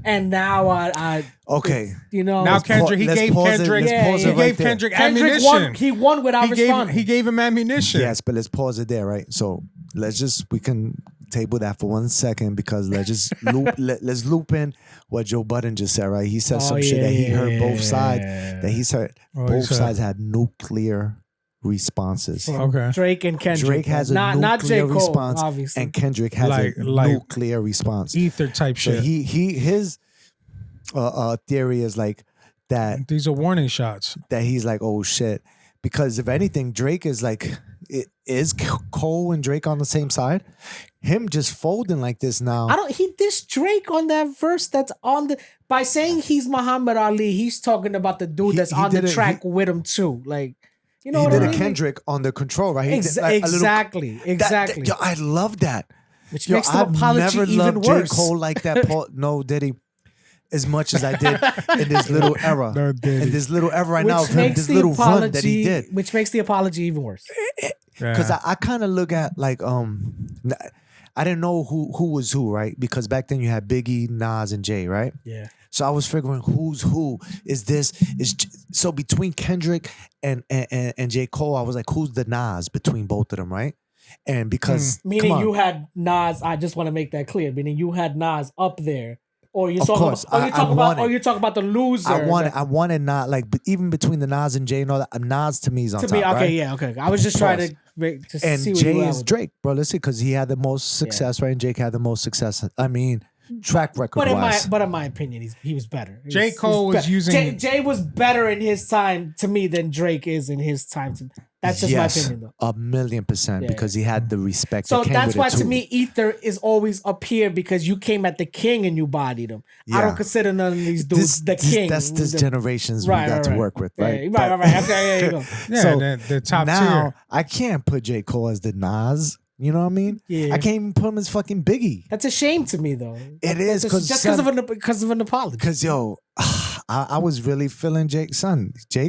and now I Okay. you know Now Kendrick, he let's gave pause it- Kendrick, let's pause he it gave right there. Kendrick Kendrick ammunition. won. He won without responding. He gave him ammunition. Yes, but let's pause it there, right? So we can table that for 1 second because let's loop in what Joe Budden just said, right? He said some shit that he heard both sides, that he's heard both sides had nuclear responses. Okay. Drake and Kendrick. Drake has a not J. nuclear Cole, response, obviously. and Kendrick has Like a nuclear response. Ether type So shit. his theory is like that These are warning shots. he's like, oh shit, because if anything, Drake is like, is Cole and Drake on the same side? Him just folding like this now. He dissed Drake on that verse that's on the by saying he's Muhammad Ali. He's talking about the dude that's He on the did track with him too. Like, you know He what did I a mean? Kendrick on the Control, right? He did, like, a little- Exactly. Yo, I love that. Which Yo, makes the I've apology never even loved worse. J. Cole like that. No, Diddy. As much as I did in this little era. No, Diddy. In this little era right now Which of him, makes this the little run apology, that he did. which makes the apology even worse. Because Yeah. I kind of look at like I didn't know who was who, right? Because back then you had Biggie, Nas, and Jay, right? Yeah. So I was figuring who's who. So between Kendrick and J. Cole, I was like, who's the Nas between both of them, right? And because Meaning come on. you had Nas. I just want to make that clear. Meaning you had Nas up there, or you're Of talking course, about, I you're talking about the loser. I wanted not like, but even between the Nas and Jay and all that, Nas to me is on to top. be okay. right? Yeah. Okay. I was just Of trying course. to And see where Jay you were is with. Drake, bro. Listen, because he had the most success, right? And Jake had the most success. I mean, track record But wise. in my opinion, he was better. J. Cole was using- Jay was better in his time to me than Drake is in his time to me. That's just my opinion, though. 1,000,000%, Yeah, because he had the respect. So that came that's with why it to too. me, Ether is always up here because you came at the king and you bodied him. I Yeah. don't consider none of these dudes the king. That's this The- generations Right, we got right, to right. work with, Yeah, right? right. Okay, there you go. Yeah, So the top now tier. I can't put J. Cole as the Nas. You know what I mean? Yeah. I can't even put him as fucking Biggie. That's a shame to me, though. It is, Just 'cause because of an apology. Because yo, I was really feeling J.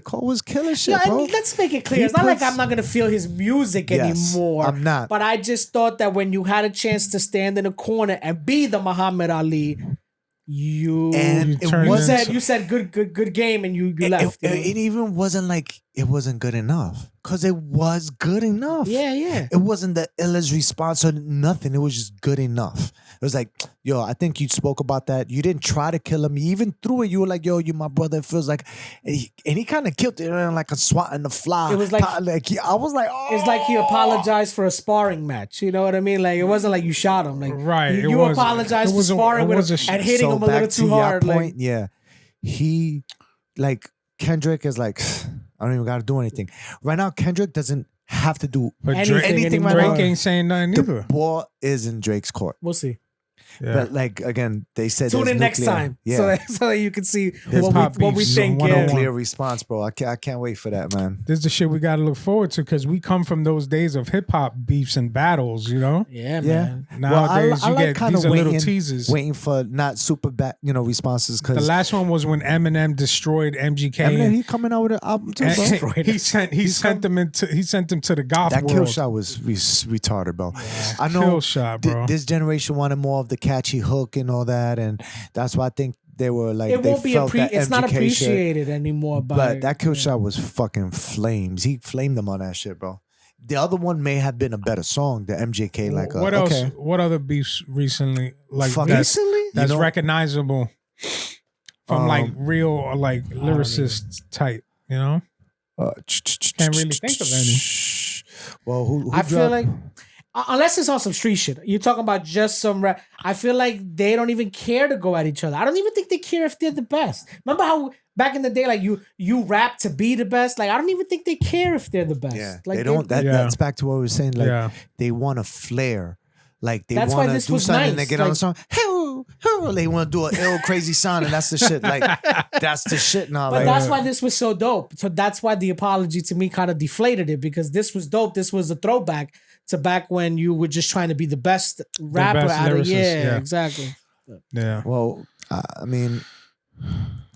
Cole was killing shit, Yeah, bro. and let's make it clear. He It's not like puts- I'm not gonna feel his music Yes, anymore. I'm not. But I just thought that when you had a chance to stand in a corner and be the Muhammad Ali, you And You it turned wasn't. you said good game and you left. you know? It even wasn't like it wasn't good enough, because it was good enough. yeah. It wasn't the illest response or nothing. It was just good enough. It was like, yo, I think you spoke about that. You didn't try to kill him. You even threw it. You were like, yo, you my brother. It feels like, and he kind of killed it like a swat in the fly. It was like- I was like, oh. It's like he apologized for a sparring match. You know what I mean? Like it wasn't like you shot him. Like Right, it you was- apologized it for was a- sparring it with was him a sh- and hitting So him a little back too to your hard. point, Like, yeah, he like Kendrick is like, I don't even got to do anything right now. Kendrick doesn't have to do But Anything anything right Drake now. ain't saying nothing The either. ball is in Drake's court. We'll see. Yeah. But like again, they said Tune there's in next nuclear- time, Yeah, so that you can see Hip-hop what we beefs think. on Yeah. 101. nuclear response, bro. I can't wait for that, man. This is the shit we got to look forward to because we come from those days of hip hop beefs and battles, you know? Yeah, Yeah. man. Nowadays, I you like get kinda these are little waiting- teasers. Waiting for not super bad, responses The because last one was when Eminem destroyed MGK. Eminem, and- he coming out with an album too, bro. and he sent them to the goth That world. kill shot was retarded, bro. I know Kill shot, bro. this generation wanted more of the catchy hook and all that, and that's why I think they were like It they won't be felt that it's not MGK shit. appreciated anymore. But that kill shot was fucking flames. He flamed them on that shit, bro. The other one may have been a better song, the MJK. Like, what else? Okay. What other beefs recently? Like Fuck that's, recently. that's You know- recognizable from like real like lyricist type. You know, Can't really think of any. Well, who I feel dropped- like unless it's on some street shit, you're talking about just some rap. I feel like they don't even care to go at each other. I don't even think they care if they're the best. Remember how back in the day, like you rap to be the best. Like I don't even think they care if they're the best. Yeah, Like they don't. Yeah. That's back to what we were saying. Like Yeah. they want to flare. Like they That's why want to this do was something. And nice. they get on the Like- song. Hoo, hoo. They want to do an ill crazy sound, and that's the shit. Like that's the shit now. But Like that's why this was so dope. So that's why the apology to me kind of deflated it because this was dope. This was a throwback to back when you were just trying to be the best rapper best out of lyricist, yeah. exactly. yeah. well, I mean,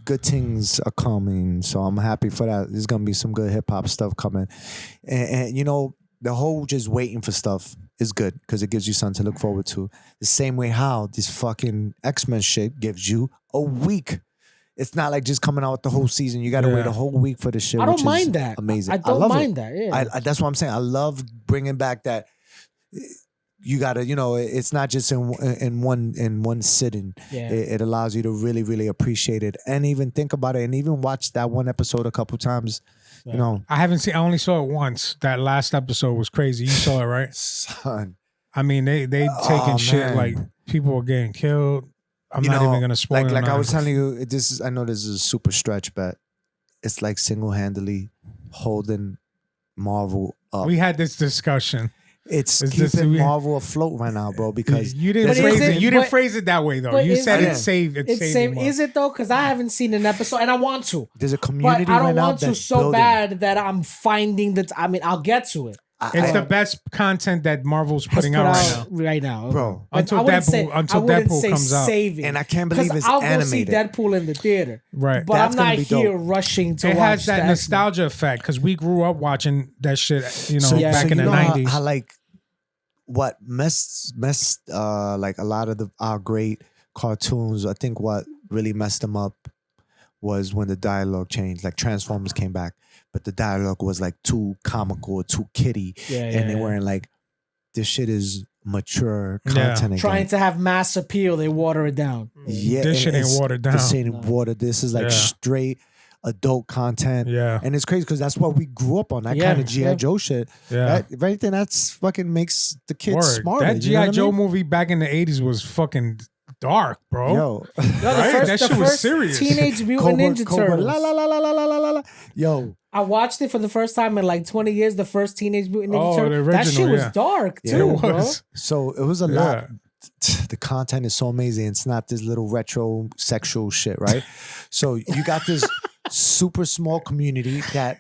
good things are coming, so I'm happy for that. There's gonna be some good hip hop stuff coming, and the whole just waiting for stuff is good because it gives you something to look forward to. The same way how this fucking X-Men shit gives you a week. It's not like just coming out with the whole season. You got to Yeah. wait a whole week for the shit. I don't which is mind that. Amazing. I don't love mind it. that. Yeah. I that's what I'm saying. I love bringing back that. You gotta, it's not just in one sitting. Yeah. It allows you to really, really appreciate it and even think about it and even watch that one episode a couple times. You know, I haven't seen. I only saw it once. That last episode was crazy. You saw it, right? son. I mean, they taking shit man. like people were getting killed. I'm You not know, even gonna spoil. Like I nothing. was telling you, I know this is a super stretch, but it's like single handedly holding Marvel up. We had this discussion. It's Is this- keeping we- Marvel afloat right now, bro. Because You didn't But is phrase it. it- You didn't but- phrase it that way though. but You is said it- it's saved. It's same. Is it though? Because I haven't seen an episode and I want to. there's a community But I right don't now want to that's so building. bad that I'm finding that. I mean, I'll get to it. It's the best content that Marvel's Has putting put out right now. right now, Bro. But Until I wouldn't Deadpool- say- until I wouldn't Deadpool say comes out. saving. And I can't believe it's I'll animated. go see Deadpool in the theater, Right. but That's I'm gonna not be here dope. rushing to It watch has that the X-Men. nostalgia effect because we grew up watching that shit. So Back in you the know how- '90s. How like what messed like a lot of our great cartoons. I think what really messed them up was when the dialogue changed. Like Transformers came back, but the dialogue was like too comical or too kiddie, and they weren't like this shit is mature Yeah. content. Again. Trying to have mass appeal, they water it down. Yeah, This shit ain't it's- watered down. This ain't watered. This is like Yeah. straight adult content. Yeah. And it's crazy because that's what we grew up on. That Yeah, kind of G.I. yeah. Joe shit. Yeah. That, everything that's fucking makes the kids Word. smarter. That you know G.I. what I Joe mean? movie back in the '80s was fucking dark, bro. Yo. No, the Right? first, That the shit was first serious. Teenage Mutant Ninja Turtles. La la la la la la la la la. Yo. I watched it for the first time in like 20 years. The first Teenage Mutant Ninja Oh, Turtles. the That shit original, was yeah. dark Yeah, too, it bro. was. So it was a Yeah. lot. The content is so amazing. It's not this little retro sexual shit, right? So you got this super small community that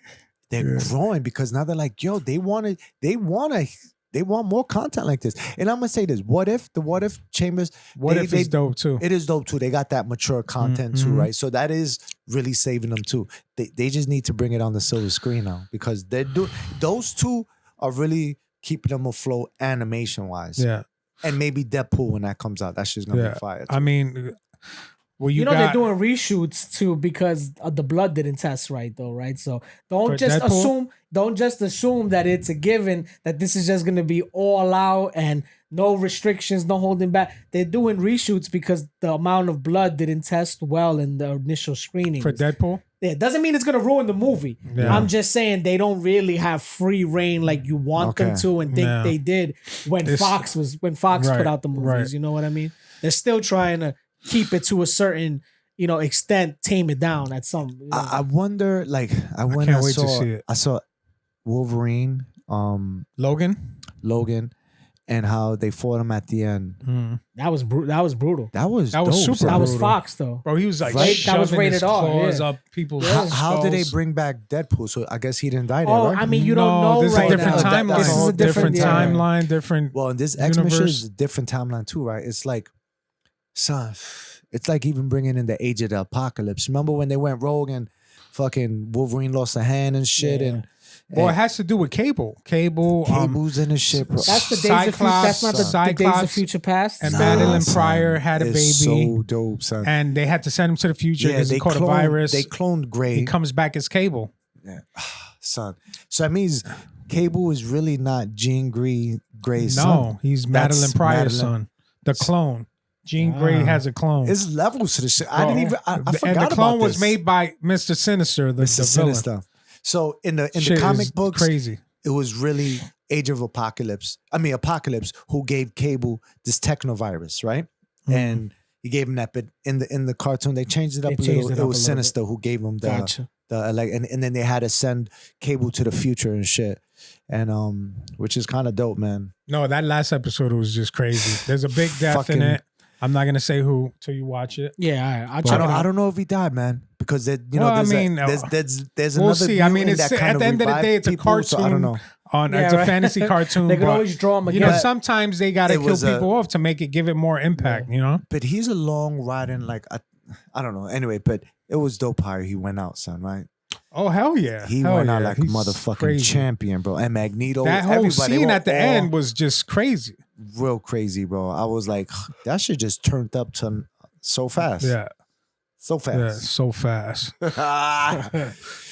they're growing because now they're like, yo, they want more content like this. And I'm gonna say this: What if Chambers? What if it's dope too? It is dope too. They got that mature content too, right? So that is really saving them too. They just need to bring it on the silver screen now because those two are really keeping them afloat animation wise. Yeah. And maybe Deadpool when that comes out. That's just gonna Yeah. be fire. I mean, well, You know got, they're doing reshoots too because the blood didn't test right though, right? So For don't just assume that it's a given that this is just gonna be all out and no restrictions, no holding back. They're doing reshoots because the amount of blood didn't test well in the initial screening. for Deadpool. Yeah, it doesn't mean it's gonna ruin the movie. Yeah. I'm just saying they don't really have free reign like you want them Okay. to and think Yeah. they did when It's- Fox Right, put out the movies. right. You know what I mean? They're still trying to keep it to a certain extent, tame it down at some. I wonder, like, when can't I wait to saw see it. I saw Wolverine Logan. And how they fought him at the end. That was brutal. That was super. son. That was Fox though. Bro, he was like Right? shoving That was rated his R, claws yeah. up people's How did they skulls. bring back Deadpool? So I guess he didn't die there, Oh, right? I mean, you don't know This is right a different now. timeline. This is a different yeah. timeline. Different. Well, in this X-Men shit universe. is a different timeline too, right? It's like, son, it's like even bringing in the Age of the Apocalypse. Remember when they went rogue and fucking Wolverine lost a hand and shit? Yeah. Well, it has to do with Cable. Cable's in the shit, bro. That's the days of future. That's not the Days of Cyclops Future Past. and stuff? Madeline son. Pryor had a baby. It's so dope, son. And they had to send him to the future because he caught a virus. They cloned Gray. He comes back as Cable. Yeah. Son. So that means Cable is really not Jean Grey's son. No, he's Madeline That's Pryor's Madeline. son. The clone. Jean Grey has a clone. It's levels to the shit. I didn't even. I forgot and the clone about was this. made by Mr. Sinister, the Mr. villain. Sinister. So in the Shit comic is books, crazy. it was really Age of Apocalypse. Apocalypse who gave Cable this technovirus, right? And he gave him that. But in the cartoon, they changed it up a little. It was Sinister who gave him the and then they had to send Cable to the future and shit. And which is kind of dope, man. No, that last episode was just crazy. There's a big death in it. I'm not gonna say who till you watch it. Yeah, all right. I'll check it out. I don't know if he died, man, because there's We'll another. see. I mean, mutant it's that kind at the end of the day, it's a people, cartoon. so I don't know. It's a fantasy cartoon. They can but, always draw him you know, again. sometimes they gotta It kill was people off to give it more impact. You know. But he's a long riding, like I don't know. Anyway, but it was dope how he went out, son. Right? Oh hell yeah! He Hell went out yeah. like a He's motherfucking crazy. champion, bro. And Magneto, That whole everybody, they scene were at the all end was just crazy. real crazy, bro. I was like, that shit just turned up to so fast. Yeah, So yeah, fast. so fast.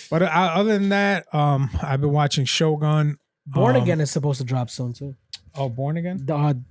But other than that, I've been watching Shogun. Born Again is supposed to drop soon too. Oh, Born Again.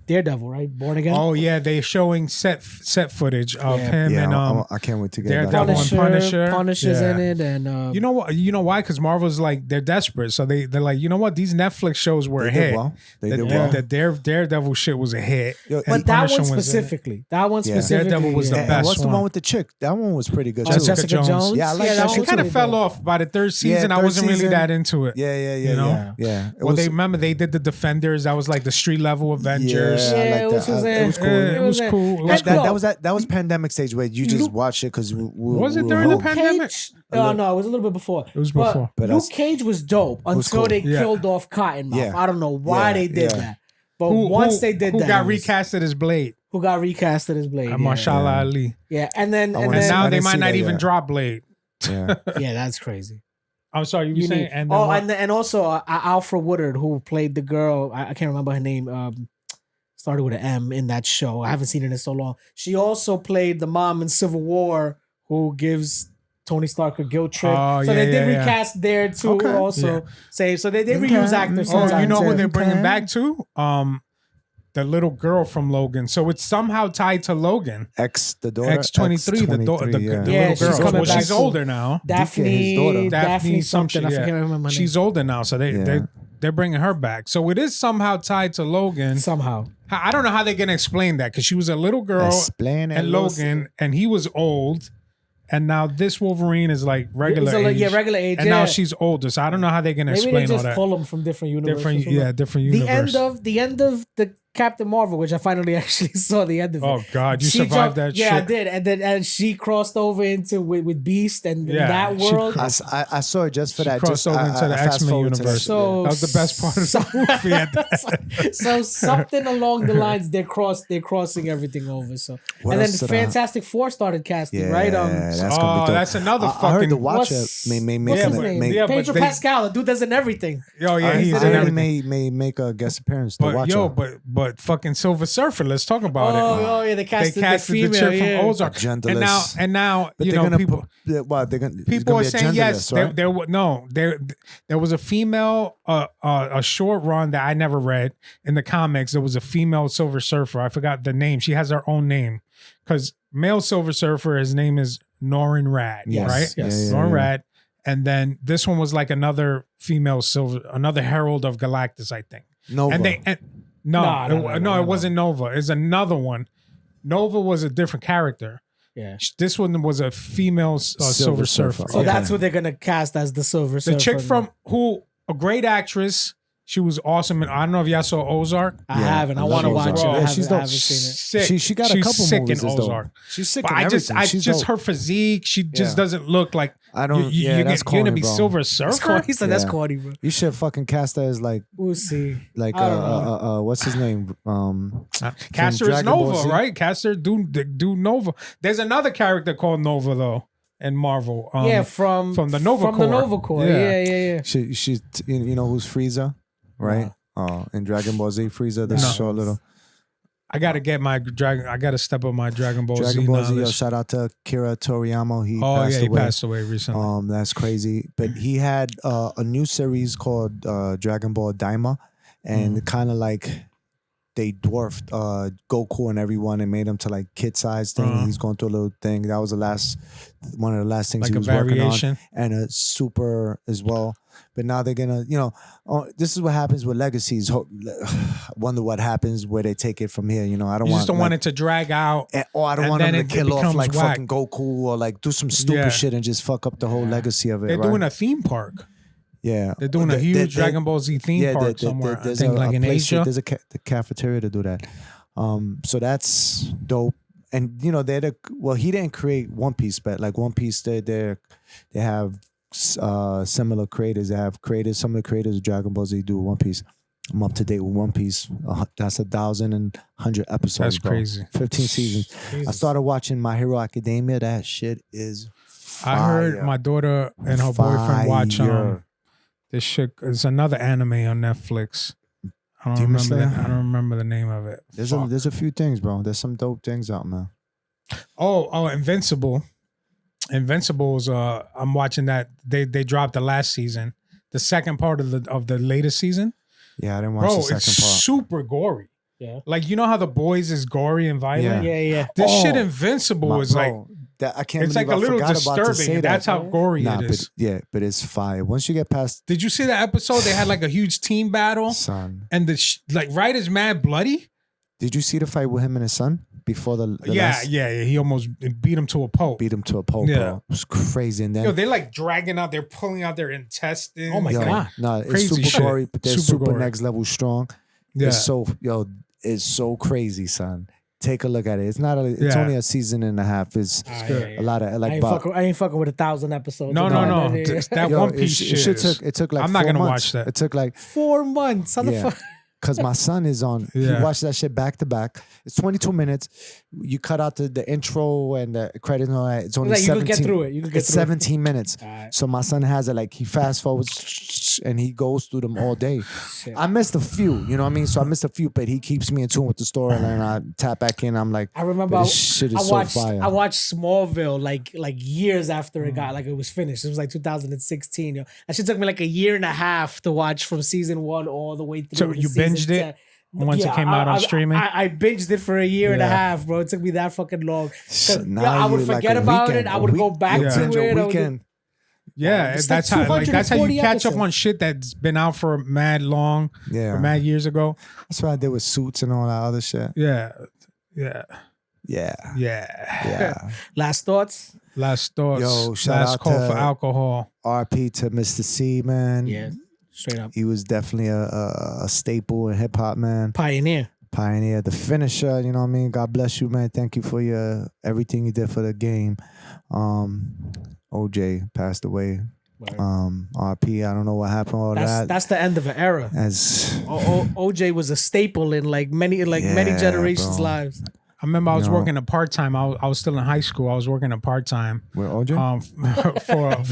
Daredevil, right? Born Again. Oh yeah, they're showing set footage of Yeah. him and I can't wait to get Daredevil that. and Punisher. Punisher's Yeah. in it, and You know what? You know why? Because Marvel's like they're desperate, so they're like, you know what? These Netflix shows were They a did hit. well. They The, did the- well. the Daredevil shit was a hit. Yo, And but that Punisher one was in it. specifically, that one Yeah. specifically, Daredevil was the And best what's the one. one with the chick? That one was pretty good Oh, too. Jessica Jones. Yeah, I like that one shit It kind was of fell good. off by the third season. I third wasn't really season. that into it. Yeah. You know? Yeah. It Well, was, they remember they did the Defenders. That was like the street level Avengers. Yeah, I Yeah, like it was that. it was cool. It was cool. It was And cool. look, That was pandemic stage where you just watch it because Was it during the Luke pandemic? Cage? Oh no, it was a little bit before. It was before. But Luke that's- Cage was dope until cool. they Yeah. killed off Cottonmouth. Yeah. I don't know why Yeah, they did yeah. that, but once they did who that, got it was- recasted as Blade? Who got recasted as Blade? Mashallah Ali. Yeah, and then I and wanna And see- now I they didn't might see not that even yet. drop Blade. Yeah. yeah, that's crazy. I'm sorry, you were saying. And then oh, what? and also Alfred Woodard, who played the girl, I can't remember her name. Started with an M in that show. I haven't seen it in so long. She also played the mom in Civil War, who gives Tony Stark a guilt trip. Oh, so yeah, they did yeah, yeah. recast there too. Okay. Also, so they reuse actors. Oh, you sometimes. know who they're bringing Okay. back to? The little girl from Logan. So it's somehow tied to Logan. The daughter. X-23, the X-23, little Yeah, girl. she's coming Well, back she's too. older now. Daphne, his daughter. Daphne some something. shit, I yeah. forget remember her She's name. older now, so they're bringing her back. So it is somehow tied to Logan. Somehow. I don't know how they're gonna explain that because she was a little girl Explain it, and Logan, and he was old, and now this Wolverine is like regular age. Yeah, regular age. and yeah. now she's older. So I don't know how they're gonna Maybe they explain all just that. pull them from different universes. Different universe. The end of the Captain Marvel, which I finally actually saw the end of it. Oh God, you She survived jumped- that yeah, shit. I did, and she crossed over into with Beast and in Yeah, that she world. crossed- I saw it just for She that. crossed Just over into the I fast X-Men forward to universe. that. So That was the best part of the movie. At the end. So something along the lines they're crossing everything over. So What and then else the did I- Fantastic Four started casting, Yeah, right? that's gonna be Oh, dope. that's another I heard fucking. the Watcher What's may what's his but- name? yeah, but Pedro they- Pascal, the dude does in everything. Oh yeah, he's I in heard he everything. may make a guest appearance. The But Watcher. but fucking Silver Surfer. Let's talk about it. Oh yeah, they They casted, casted the the female. chick Yeah. from Ozark, Genderless. and now but you they're know gonna people. they're gonna People are be a saying yes. genderless, right? There was a female, a short run that I never read in the comics. There was a female Silver Surfer. I forgot the name. She has her own name because male Silver Surfer, his name is Norrin Rad, Yes, right? yes. Norrin Rad. And then this one was like another female another herald of Galactus, I think. Nova. No, it wasn't Nova. It's another one. Nova was a different character. Yeah. This one was a female Silver Surfer. So Okay. that's what they're gonna cast as the Silver Surfer. The chick from a great actress, She was awesome. And I don't know if y'all saw Ozark. I haven't. I want to watch it. Ozark. I Yeah, haven't, I haven't seen it. Sick. She got a She's couple sick movies in as dope. Ozark. She's sick But in I everything. just She's her dope. physique. She just doesn't look like. I don't. You're that's gonna corny, be bro. Silver That's Surfer. corny. He said that's Yeah. corny, bro. You should fucking cast her as like We'll see. like I don't what's his name? Cast her as Dragon Ball Nova, Z. right? Cast her do Nova. There's another character called Nova though in Marvel. From the Nova From Corps. the Nova Corps. Yeah. She's you know who's Frieza, right? In Dragon Ball Z, Frieza, the short little I gotta get my Dragon. I gotta step up my Dragon Ball Z. Dragon Ball Z. knowledge. Shout out to Kira Toriyama. He He passed away recently. That's crazy. But he had a new series called Dragon Ball Daima, and kind of like they dwarfed Goku and everyone and made him to like kid size thing. He's going through a little thing. That was one of the last things Like he a was working variation? on, and a super as well. But now they're gonna, this is what happens with legacies. Wonder what happens where they take it from here. I don't You want. just don't want it to drag out. I don't and want then them to it kill off becomes like whack. fucking Goku or like do some stupid shit and just fuck up the whole legacy of it. They're right? doing a theme park. Yeah, They're doing a huge Dragon Ball Z theme park somewhere. I think like in Asia. There's the cafeteria to do that. So that's dope. And he didn't create One Piece, but like One Piece, they have similar creators. They have creators. Some of the creators of Dragon Ball Z do One Piece. I'm up to date with One Piece. That's 1,100 episodes. That's bro. crazy. 15 seasons. I started watching My Hero Academia. That shit is fire. I heard my daughter and her boyfriend watch Fire. this shit. It's another anime on Netflix. I don't Demon remember. Slayer? I don't remember the name of it. There's a few things, bro. There's some dope things out, man. Oh, Invincible. Invincible's. I'm watching that. They dropped the last season, the second part of the latest season. Yeah, I didn't watch Bro, the second it's part. super gory. Yeah. Like you know how The Boys is gory and violent. Yeah. This Oh, shit Invincible is like I can't. it's like a believe I little forgot about to say disturbing. And that. that's how gory Nah, it is. but it's fire. Once you get past, Did you see that episode? They had like a huge team battle, son. and the like right is mad bloody. Did you see the fight with him and his son before the Yeah, last, he almost beat him to a pulp. beat him to a pulp, Yeah. bro? It was crazy. And then Yo, they're like dragging out, they're pulling out their intestines. Oh my yo, God. no, it's Crazy super shit. gory, but they're Super super gory. next level strong. Yeah. It's so crazy, son. Take a look at it. It's not. It's Yeah. only a season and a half. It's good. a lot of I like. ain't fucking with 1,000 episodes. No. Yeah. That Yo, One Piece it shit. should is- it took like I'm not 4 gonna months. watch that. It took like 4 months. How the Yeah. fuck? because my son is on. Yeah. He watched that shit back to back. It's 22 minutes. You cut out the intro and the credits and all that. It's only Like, you could 17. get through it. You could get It's through it. 17 minutes. Alright. So my son has it like he fast forwards and he goes through them all day. Shit. I missed a few, you know what I mean? So I missed a few, but he keeps me in tune with the story and I tap back in. I'm like, I remember but this shit is I watched so fire. I watched Smallville like years after it got like it was finished. It was like 2016. Yo. That shit took me like a year and a half to watch from season 1 all the way through. So to you season binged it 10. once it came out on streaming? I binged it for a year and a Yeah. half, bro. It took me that fucking long. 'Cause, Now yo, I would you like forget a about weekend, it. I a would week- go back you to binge a it. I would- weekend. Yeah, It's that's like how that's how you 240 catch up episodes. on shit that's been out for mad long, Yeah. or mad years ago. That's what I did with Suits and all that other shit. Yeah. Yeah. Last thoughts? Last thoughts. Yo, shout Last out call to- for alcohol. RP to Mr. C, man. Yeah, straight up. He was definitely a staple in hip hop, man. Pioneer. Pioneer, the finisher, you know what I mean? God bless you, man. Thank you for your everything you did for the game. OJ passed away. RP, I don't know what happened all that. That's the end of an era. As OJ was a staple in many Yeah, generations' bro. lives. I remember I was No. working a part time. I was still in high school. I was working a part time. with OJ? For I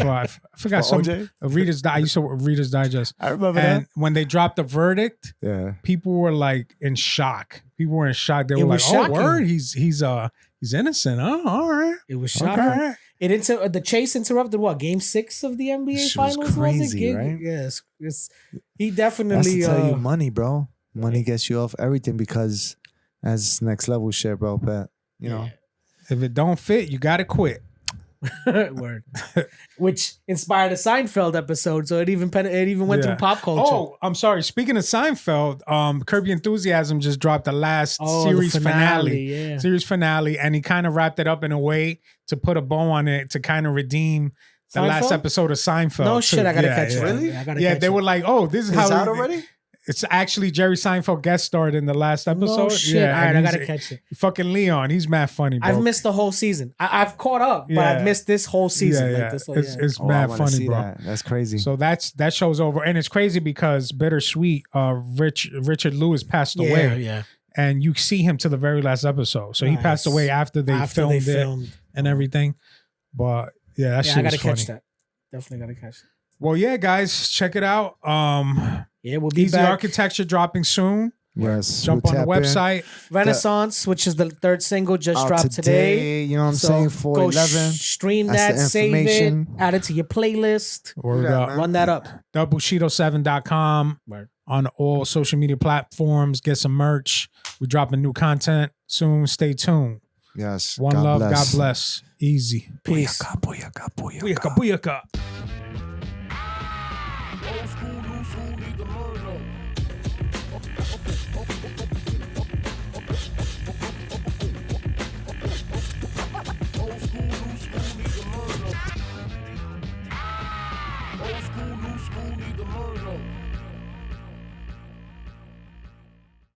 forgot For some OJ? Reader's I used to work Reader's Digest. I remember And when they dropped the verdict, that. Yeah. people were like in shock. People were in shock. They It were like, was "Oh, shocking. word! He's innocent. Oh, all right, It was all shocking. right." The chase interrupted what? Game 6 of the NBA Shit was Finals, crazy, was it? right? Yes. He That's definitely. to tell you money, bro. Money gets you off everything because that's next level shit, bro. But you know, If it don't fit, you gotta quit. Word. Which inspired a Seinfeld episode, so it even went Yeah. through pop culture. Oh, I'm sorry. Speaking of Seinfeld, Curb Your Enthusiasm just dropped the last The series finale. Yeah. Series finale, and he kind of wrapped it up in a way to put a bow on it to kind of redeem the last Seinfeld? episode of Seinfeld. No too. shit, I gotta Yeah, catch yeah. it. Really? I gotta Yeah, catch they it. were like, "Oh, this is is how it out already? It's actually Jerry Seinfeld guest starred in the last episode. No shit. Yeah, All right, and I he's- gotta catch it. Fucking Leon, he's mad funny, bro. I've missed the whole season. I've caught up, but Yeah. I've missed this whole season. Yeah, Like yeah. this whole, It's Oh, I mad wanna funny, see bro. that. That's crazy. So that show's over, and it's crazy because Bittersweet, Richard Lewis passed away, yeah. and you see him to the very last episode. So he passed Nice. away after they After filmed they it filmed. and everything. But yeah, that Yeah, shit I was gotta funny. catch that. Definitely gotta catch it. Well, yeah, guys, check it out. Yeah, we'll be Easy back. Architecture dropping soon. yes, Jump we'll on the tap in. website. Renaissance, which is the third single, just Out dropped today. You know what I'm So saying? go 411. stream That's that, the save it, information. add it to your playlist, Word Yeah, up. man. run that up. Bushido7.com Word. on all social media platforms. Get some merch. We're dropping new content soon. Stay tuned. Yes. One God love. bless. God bless. Easy. Peace. Booyaka, booyaka, booyaka. Booyaka, booyaka.